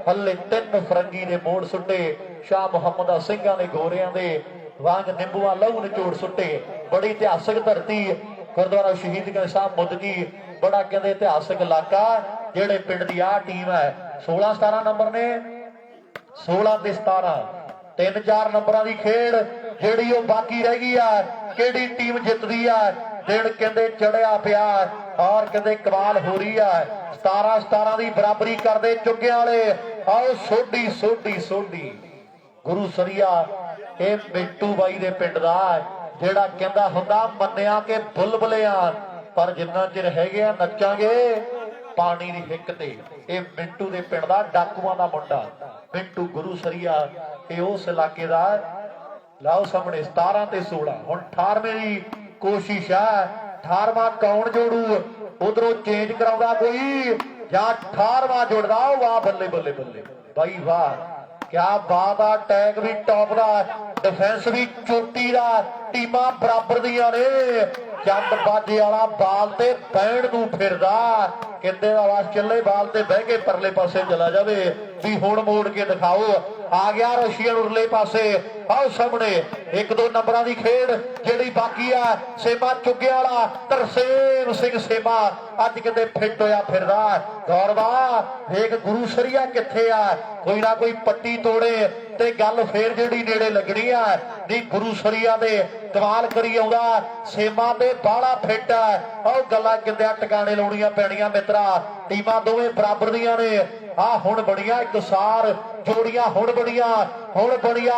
ਹੱਲੇ 3 ਫਰੰਗੀ ਦੇ ਮੋੜ ਸੁੱਟੇ ਸ਼ਾਹ ਮੁਹੰਮਦਾ ਸਿੰਘਾਂ ਨੇ ਗੋਰਿਆਂ ਦੇ ਵਾਂਗ ਨਿੰਬੂਆਂ ਲਹੂ ਨਿਚੋੜ ਸੁੱਟੇ ਬੜੀ ਇਤਿਹਾਸਕ ਧਰਤੀ ਗੁਰਦੁਆਰਾ ਸ਼ਹੀਦਗੰਜ ਸਾਹਿਬ ਮੁੱਦਕੀ ਬੜਾ ਕਹਿੰਦੇ ਇਤਿਹਾਸਕ ਇਲਾਕਾ ਜਿਹੜੇ ਪਿੰਡ ਦੀ ਆਹ ਟੀਮ ਹੈ 16-17 ਨੰਬਰ ਨੇ 16 ਤੇ 17 3-4 ਨੰਬਰਾਂ ਦੀ ਖੇਡ ਜਿਹੜੀ ਉਹ ਬਾਕੀ ਰਹਿ ਗਈ ਆ ਕਿਹੜੀ ਟੀਮ ਜਿੱਤਦੀ ਆ ਦਿਨ ਕਹਿੰਦੇ ਚੜਿਆ ਪਿਆ ਔਰ ਕਹਿੰਦੇ ਕਮਾਲ ਹੋ ਰਹੀ ਆ 17-17 ਦੀ ਬਰਾਬਰੀ ਕਰਦੇ ਚੁੱਗਿਆਂ ਵਾਲੇ ਆਓ ਸੋਢੀ ਗੁਰੂ ਸਰੀਆ ਇਹ ਮਿੰਟੂ ਬਾਈ ਦੇ ਪਿੰਡ ਦਾ ਜਿਹੜਾ ਕਹਿੰਦਾ ਹੁੰਦਾ ਮੰਨਿਆ ਕਿ ਬੁਲਬੁਲਿਆਂ ਪਰ ਜਿੰਨਾ ਚਿਰ ਹੈਗੇ ਆ ਨੱਚਾਂਗੇ ਪਾਣੀ ਦੀ ਹਿੱਕ ਤੇ ਇਹ ਮਿੰਟੂ ਦੇ ਪਿੰਡ ਦਾ ਡਾਕੂਆਂ ਦਾ ਮੁੰਡਾ ਮਿੰਟੂ ਗੁਰੂ ਸਰੀਆ ਇਹ ਉਸ ਇਲਾਕੇ ਦਾ ਲਾਓ ਸਾਹਮਣੇ 17 ਤੇ 16 ਹੁਣ 18ਵੇਂ ਦੀ ਕੋਸ਼ਿਸ਼ ਆ 18ਵਾਂ ਕੌਣ ਜੋੜੂ ਉਧਰੋਂ ਚੇਂਜ ਕਰਾਉਂਦਾ ਕੋਈ ਜਾਂ 18ਵਾਂ ਜੁੜਦਾ ਵਾਹ ਬੱਲੇ ਬੱਲੇ ਬੱਲੇ ਬਾਈ ਵਾਹ ਕਿਆ ਬਾਤ ਆ ਟੈਗ ਵੀ ਟੌਪ ਦਾ ਡਿਫੈਂਸ ਵੀ ਚੋਟੀ ਦਾ ਟੀਮਾਂ ਬਰਾਬਰ ਦੀਆਂ ਨੇ ਚੰਦ ਬਾਜੇ ਵਾਲਾ ਬਾਲ ਤੇ ਬੈਣ ਨੂੰ ਫਿਰਦਾ ਕਹਿੰਦੇ ਆਵਾਜ਼ ਚੱਲੇ ਬਾਲ ਤੇ ਬਹਿ ਕੇ ਪਰਲੇ ਪਾਸੇ ਚਲਾ ਜਾਵੇ ਵੀ ਹੁਣ ਮੋੜ ਕੇ ਦਿਖਾਓ ਆ ਗਿਆ ਰਸ਼ੀਅਨ ਉਰਲੇ ਪਾਸੇ ਆਓ ਸਾਹਮਣੇ 1-2 ਨੰਬਰਾਂ ਦੀ ਖੇਡ ਜਿਹੜੀ ਬਾਕੀ ਆ ਸੇਮਾ ਚੁੱਗੇ ਵਾਲਾ ਤਰਸੇਮ ਸਿੰਘ ਸੇਮਾ ਅੱਜ ਕਿਤੇ ਫਿੱਟ ਹੋਇਆ ਫਿਰਦਾ ਗੌਰਵਾ ਵੇਖ ਗੁਰੂ ਸਰੀਆ ਕਿੱਥੇ ਆ ਕੋਈ ਨਾ ਕੋਈ ਪੱਟੀ ਤੋੜੇ ਤੇ ਗੱਲ ਫੇਰ ਜਿਹੜੀ ਨੇੜੇ ਲੱਗਣੀ ਆ ਨਹੀਂ ਗੁਰੂ ਸਰੀਆ ਦੇ ਕਮਾਲ ਕਰੀ ਆਉਂਦਾ ਸੇਮਾ ਤੇ ਬਾਹਲਾ ਫਿੱਟ ਆ ਉਹ ਗੱਲਾਂ ਕਿੰਦਿਆਂ ਟਿਕਾਣੇ ਲਾਉਣੀਆਂ ਪੈਣੀਆਂ ਮਿੱਤਰਾ ਟੀਮਾਂ ਦੋਵੇਂ ਬਰਾਬਰ ਦੀਆਂ ਨੇ ਆ ਹੁਣ ਬਣੀਆਂ ਇਕਸਾਰ ਜੋੜੀਆਂ ਹੁਣ ਬਣੀਆਂ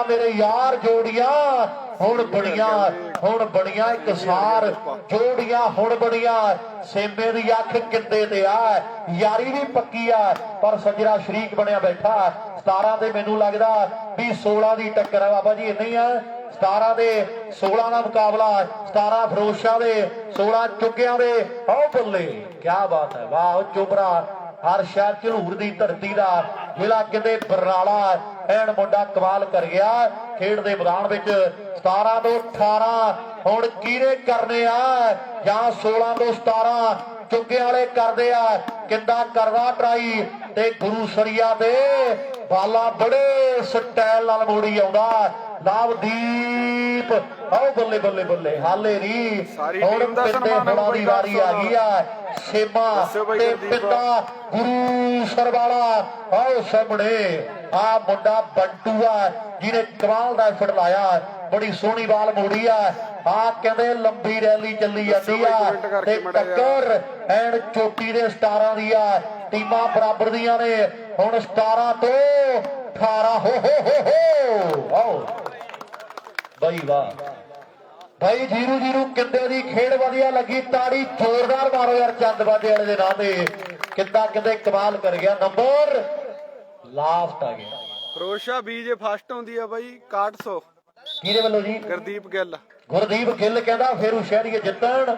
ਮੇਰੇ ਯਾਰ ਜੋੜੀਆਂ ਹੁਣ ਬਣੀਆਂ ਇਕਸਾਰ ਜੋੜੀਆਂ ਹੁਣ ਬਣੀਆਂ ਸੇਮੇ ਦੀ ਅੱਖ ਕਿੰਦੇ ਤੇ ਆ ਯਾਰੀ ਵੀ ਪੱਕੀ ਆ ਪਰ ਸੱਜਰਾ ਸ਼ਰੀਕ ਬਣਿਆ ਬੈਠਾ 17 ਤੇ ਮੈਨੂੰ ਲੱਗਦਾ ਵੀ 16 ਦੀ ਟੱਕਰ ਆ ਬਾਬਾ ਜੀ ਇੰਨੀ ਆ 17 ਦੇ 16 ਦਾ ਮੁਕਾਬਲਾ 17 ਫਿਰੋਜ਼ਸ਼ਾਹ ਦੇ 16 ਚੁੱਕਿਆਂ ਦੇ ਆਹ ਬੱਲੇ ਕੀ ਬਾਤ ਹੈ ਵਾਹ ਚੋਬਰਾ ਹਰ ਸ਼ਹਿਰ ਝਲੂਰ ਦੀ ਧਰਤੀ ਦਾ ਜ਼ਿਲ੍ਹਾ ਕਿਤੇ ਬਰਨਾਲਾ ਐਨ ਮੁੰਡਾ ਕਮਾਲ ਕਰ ਗਿਆ ਖੇਡ ਦੇ ਮੈਦਾਨ ਵਿੱਚ 17 ਤੋਂ 18 ਹੁਣ ਕਿਹਨੇ ਕਰਨੇ ਆ ਜਾਂ 16 ਤੋਂ 17 ਚੁੱਗੇ ਵਾਲੇ ਕਰਦੇ ਆ ਕਿੰਦਾ ਕਰਦਾ ਟਰਾਈ ਤੇ ਗੁਰੂ ਸਰੀਆ ਦੇ ਬਾਲਾ ਬੜੇ ਸਟਾਈਲ ਨਾਲ ਮੋੜੀ ਆਉਂਦਾ ਨਵਦੀਪ ਆਓ ਬੱਲੇ ਬੱਲੇ ਬੱਲੇ ਹਾਲੇ ਨਹੀਂ ਹੁਣ ਪਿੰਡੇ ਫੜਾ ਦੀ ਵਾਰੀ ਆ ਗਈ ਆ ਸੇਮਾ ਤੇ ਪਿੰਡਾ ਗੁਰੂ ਸਰਵਾਲਾ ਆਓ ਸਾਹਮਣੇ ਆ ਮੁੰਡਾ ਬੰਟੂ ਆ ਜਿਹਨੇ ਕਮਾਲ ਦਾ ਐਫਰਟ ਲਾਇਆ ਬੜੀ ਸੋਹਣੀ ਬਾਲ ਮੋੜੀ ਆ ਕਹਿੰਦੇ ਲੰਬੀ ਰੈਲੀ ਚੱਲੀ ਜਾਂਦੀ ਆ ਤੇ ਟੱਕਰ ਐਨ ਚੋਟੀ ਦੇ ਸਟਾਰਾਂ ਦੀ ਆ ਟੀਮਾਂ ਬਰਾਬਰ ਦੀਆਂ ਨੇ ਹੁਣ 17 ਤੋਂ 18 ਹੋ ਆਓ ਬਾਈ ਵਾਹ ਭਾਈ 0-0 ਕਿੰਦੇ ਦੀ ਖੇਡ ਵਧੀਆ ਲੱਗੀ ਤਾੜੀ ਜ਼ੋਰਦਾਰ ਮਾਰੋ ਯਾਰ ਚੰਦ ਬਾਜੇ ਵਾਲੇ ਦੇ ਨਾਂ ਤੇ ਕਿੰਦਾ ਕਿਤੇ ਕਮਾਲ ਕਰ ਗਿਆ ਨੰਬਰ ਲਾਸਟ ਆ ਗਿਆ ਫਿਰੋਜ਼ਸ਼ਾਹ ਬੀਜੇ ਫਸਟ ਹੁੰਦੀ ਆ ਬਾਈ 6100 ਕਿਹਦੇ ਵੱਲੋਂ ਜੀ ਗੁਰਦੀਪ ਗਿੱਲ ਕਹਿੰਦਾ ਫੇਰੂ ਸ਼ਹਿਰੀਏ ਜਿੱਤਣ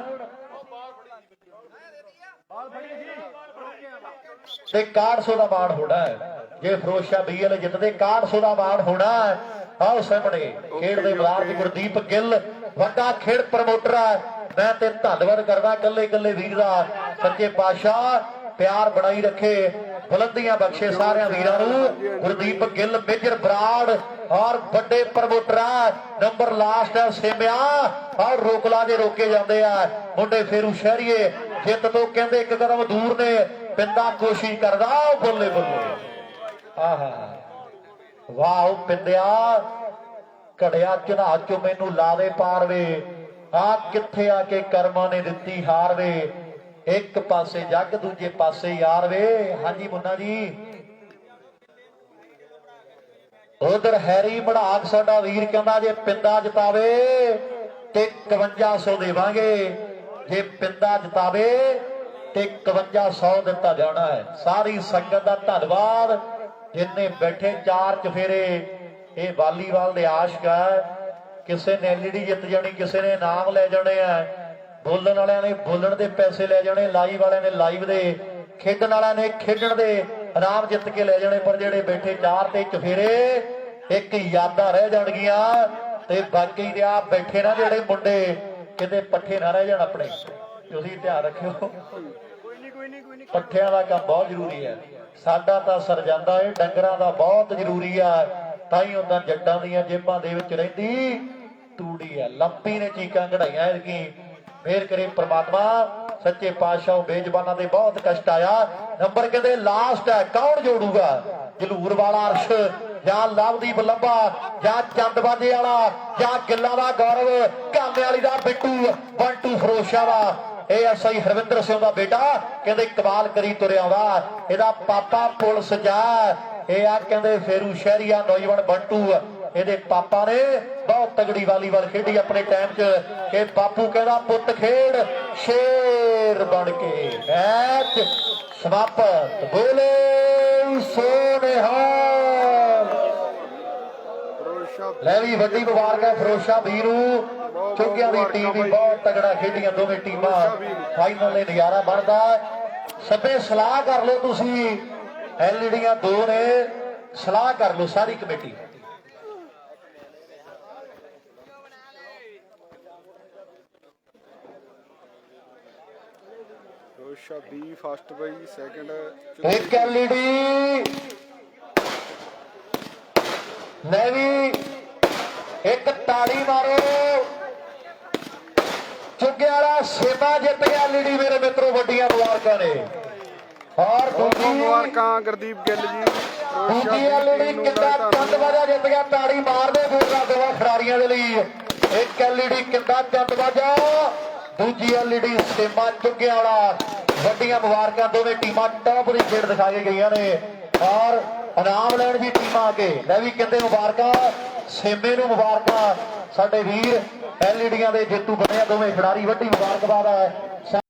ਤੇ 6100 ਦਾ ਮਾਣ ਹੋਣਾ ਹੈ ਜੇ ਫਿਰੋਜ਼ਸ਼ਾਹ ਬੀਐਲ ਜਿੱਤਦੇ 6100 ਦਾ ਮਾਣ ਹੋਣਾ ਹੈ ਆਓ ਸਾਹਮਣੇ ਖੇਡ ਦੇ ਮੈਦਾਨ 'ਚ ਗੁਰਦੀਪ ਗਿੱਲ ਵੱਡਾ ਖੇਡ ਪ੍ਰਮੋਟਰ ਹੈ ਮੈਂ ਤੇ ਧੰਨਵਾਦ ਕਰਦਾ ਕੱਲੇ ਵੀਰ ਦਾ ਸੱਚੇ ਪਾਤਸ਼ਾਹ ਪਿਆਰ ਬਣਾਈ ਰੱਖੇ ਬੁਲੰਦੀਆਂ ਬਖਸ਼ੇ ਸਾਰਿਆਂ ਵੀਰਾਂ ਨੂੰ ਗੁਰਦੀਪ ਗਿੱਲ ਮੇਜਰ ਬਰਾੜ ਔਰ ਵੱਡੇ ਪ੍ਰਮੋਟਰ ਨੰਬਰ ਲਾਸਟ ਹੈ ਸੇਮਿਆ ਔਰ ਰੋਕਲਾ ਦੇ ਰੋਕੇ ਜਾਂਦੇ ਆ ਮੁੰਡੇ ਫੇਰੂ ਸ਼ਹਿਰੀਏ ਜਿੱਤ ਤੋਂ ਕਹਿੰਦੇ ਇੱਕ ਕਦਮ ਦੂਰ ਨੇ ਪਿੰਦਾ ਕੋਸ਼ਿਸ਼ ਕਰਦਾ ਬੱਲੇ ਆਹਾ ਵਾਹ ਪਿੰਦਿਆ ਘੜਿਆ ਚੜਾ ਚੋਂ ਮੈਨੂੰ ਲਾ ਦੇ ਪਾਰ ਵੇ ਆ ਕਿੱਥੇ ਆ ਕੇ ਕਰਮਾਂ ਨੇ ਦਿੱਤੀ ਹਾਰ ਵੇ ਇੱਕ ਪਾਸੇ ਜੱਗ ਦੂਜੇ ਪਾਸੇ ਯਾਰ ਵੇ ਹਾਂਜੀ ਮੁੰਨਾ ਜੀ ਉਧਰ ਹੈਰੀ ਮੜਾਕ ਸਾਡਾ ਵੀਰ ਕਹਿੰਦਾ ਜੇ ਪਿੰਦਾ ਜਿਤਾਵੇ ਤੇ 5100 ਦੇਵਾਂਗੇ ਜੇ ਪਿੰਦਾ ਜਿਤਾਵੇ ਤੇ 5100 ਦਿੱਤਾ ਜਾਣਾ ਹੈ ਸਾਰੀ ਸੰਗਤ ਦਾ ਧੰਨਵਾਦ ਜਿੰਨੇ ਬੈਠੇ ਚਾਰ ਚਫੇਰੇ ਇਹ ਵਾਲੀਬਾਲ ਦੇ ਆਸ਼ਕ ਹੈ ਕਿਸੇ ਨੇ ਐਲਈਡੀ ਜਿੱਤ ਜਾਣੀ ਕਿਸੇ ਨੇ ਇਨਾਮ ਲੈ ਜਾਣੇ ਆ ਬੋਲਣ ਵਾਲਿਆਂ ਨੇ ਬੋਲਣ ਦੇ ਪੈਸੇ ਲੈ ਜਾਣੇ ਲਾਈਵ ਵਾਲਿਆਂ ਨੇ ਲਾਈਵ ਦੇ ਖੇਡਣ ਵਾਲਿਆਂ ਨੇ ਖੇਡਣ ਦੇ ਇਨਾਮ ਜਿੱਤ ਕੇ ਲੈ ਜਾਣੇ ਪਰ ਜਿਹੜੇ ਬੈਠੇ ਚਾਰ ਤੇ ਚਫੇਰੇ ਇੱਕ ਯਾਦਾਂ ਰਹਿ ਜਾਣਗੀਆਂ ਤੇ ਬਾਕੀ ਦੇ ਆ ਬੈਠੇ ਨਾ ਜਿਹੜੇ ਮੁੰਡੇ ਕਿਤੇ ਪੱਠੇ ਨਾ ਰਹਿ ਜਾਣ ਆਪਣੇ ਤੁਸੀਂ ਧਿਆਨ ਰੱਖਿਓ ਪੱਠਿਆਂ ਦਾ ਕੰਮ ਬਹੁਤ ਜ਼ਰੂਰੀ ਹੈ ਸਾਡਾ ਤਾਂ ਸਰ ਜਾਂਦਾ ਏ ਡੰਗਰਾਂ ਦਾ ਬਹੁਤ ਜ਼ਰੂਰੀ ਆ ਤਾਂ ਹੀ ਉਹਨਾਂ ਜੱਟਾਂ ਦੀਆਂ ਜੇਬਾਂ ਦੇ ਵਿੱਚ ਰਹਿੰਦੀ ਤੂੜੀ ਆ ਲੰਪੀ ਨੇ ਚੀਕਾਂ ਕਢਾਈਆਂ ਇਰਕੀ ਫੇਰ ਕਰੇ ਪ੍ਰਮਾਤਮਾ ਸੱਚੇ ਪਾਤਸ਼ਾਹ ਬੇਜ਼ਬਾਨਾਂ ਦੇ ਬਹੁਤ ਕਸ਼ਟ ਆਇਆ ਨੰਬਰ ਕਹਿੰਦੇ ਲਾਸਟ ਹੈ ਕੌਣ ਜੋੜੂਗਾ ਜਲੂਰ ਵਾਲਾ ਅਰਸ਼ ਜਾਂ ਲਵਦੀਪ ਲੱਭਾ ਜਾਂ ਚੰਦਬਾਜੇ ਵਾਲਾ ਜਾਂ ਗਿੱਲਾਂ ਦਾ ਗੌਰਵ ਕਾਮੇ ਵਾਲੀ ਦਾ ਬਿੱਟੂ ਬੰਟੂ ਫਿਰੋਜ਼ਸ਼ਾਹ ਦਾ ਇਹ ਐਸਆਈ ਹਰਵਿੰਦਰ ਸਿੰਘ ਦਾ ਬੇਟਾ ਕਹਿੰਦੇ ਕਮਾਲ ਕਰੀ ਤੁਰਿਆ ਆਉਂਦਾ ਇਹਦਾ ਪਾਪਾ ਪੁਲਿਸ ਜਾ ਇਹ ਆ ਕਹਿੰਦੇ ਫੇਰੂ ਸ਼ਹਿਰੀਆ ਨੌਜਵਾਨ ਬੰਟੂ ਇਹਦੇ ਪਾਪਾ ਨੇ ਬਹੁਤ ਤਗੜੀ ਵਾਲੀਬਾਲ ਖੇਡੀ ਆਪਣੇ ਟਾਈਮ 'ਚ ਕਿ ਬਾਪੂ ਕਹਿੰਦਾ ਪੁੱਤ ਖੇਡ ਸ਼ੇਰ ਬਣ ਕੇ ਮੈਚ ਸਮਾਪਤ ਬੋਲੇ ਸੋਨਿਹਾਲ ਫਿਰੋਜ਼ਸ਼ਾਹ ਲੈ ਵੀ ਵੱਡੀ ਮੁਬਾਰਕ ਹੈ ਫਿਰੋਜ਼ਾ ਵੀਰ ਨੂੰ। ਚੁੱਕਿਆਂ ਦੀ ਟੀਮ ਵੀ ਬਹੁਤ ਤਗੜਾ ਖੇਡੀਆਂ ਦੋਵੇਂ ਟੀਮਾਂ। ਫਾਈਨਲ ਲਈ ਨਜ਼ਾਰਾ ਬਣਦਾ। ਸਭੇ ਸਲਾਹ ਕਰ ਲਓ ਤੁਸੀਂ, ਐਲਈਡੀਆਂ 2 ਨੇ, ਸਲਾਹ ਕਰ ਲਓ ਸਾਰੀ ਕਮੇਟੀ। ਫਿਰੋਜ਼ਾ B ਫਸਟ ਬਾਈ, ਸੈਕੰਡ ਇੱਕ ਐਲਈਡੀ ਲੈ ਵੀ ਇੱਕ ਤਾੜੀ ਮਾਰੋ। ਚੁੱਗੇ ਵਾਲਾ ਸੇਵਾ ਜਿੱਤ ਗਿਆ ਐਲਈਡੀ ਮੇਰੇ ਮਿੱਤਰੋ, ਵੱਡੀਆਂ ਮੁਬਾਰਕਾਂ ਨੇ। ਔਰ ਦੂਜੀ ਮੁਬਾਰਕਾਂ ਗੁਰਦੀਪ ਗਿੱਲ ਜੀ। ਦੂਜੀ ਐਲਈਡੀ ਕਿੱਦਾਂ ਚੰਦ ਬਾਜਾ ਜਿੱਤ ਗਿਆ, ਤਾੜੀ ਮਾਰਦੇ ਬੋਲਦਾ ਦੋਵਾਂ ਖਿਡਾਰੀਆਂ ਦੇ ਲਈ। ਇੱਕ ਐਲਈਡੀ ਕਿੱਦਾਂ ਚੰਦ ਬਾਜਾ, ਦੂਜੀ ਐਲਈਡੀ ਸੇਵਾ ਚੁੱਗੇ ਵਾਲਾ। ਵੱਡੀਆਂ ਮੁਬਾਰਕਾਂ, ਦੋਵੇਂ ਟੀਮਾਂ ਟੌਪ ਦੀ ਖੇਡ ਦਿਖਾ ਕੇ ਗਈਆਂ ਨੇ। ਔਰ ਇਨਾਮ ਲੈਣ ਵੀ ਟੀਮਾਂ ਅੱਗੇ। ਲੈ ਵੀ ਕਹਿੰਦੇ ਮੁਬਾਰਕਾਂ ਸੇਮੇ ਨੂੰ, ਮੁਬਾਰਕਾਂ ਸਾਡੇ ਵੀਰ ਐਲਈਡੀਆਂ ਦੇ ਜੇਤੂ ਬਣੇ ਆ ਦੋਵੇਂ ਖਿਡਾਰੀ। ਵੱਡੀ ਮੁਬਾਰਕਬਾਦ ਹੈ।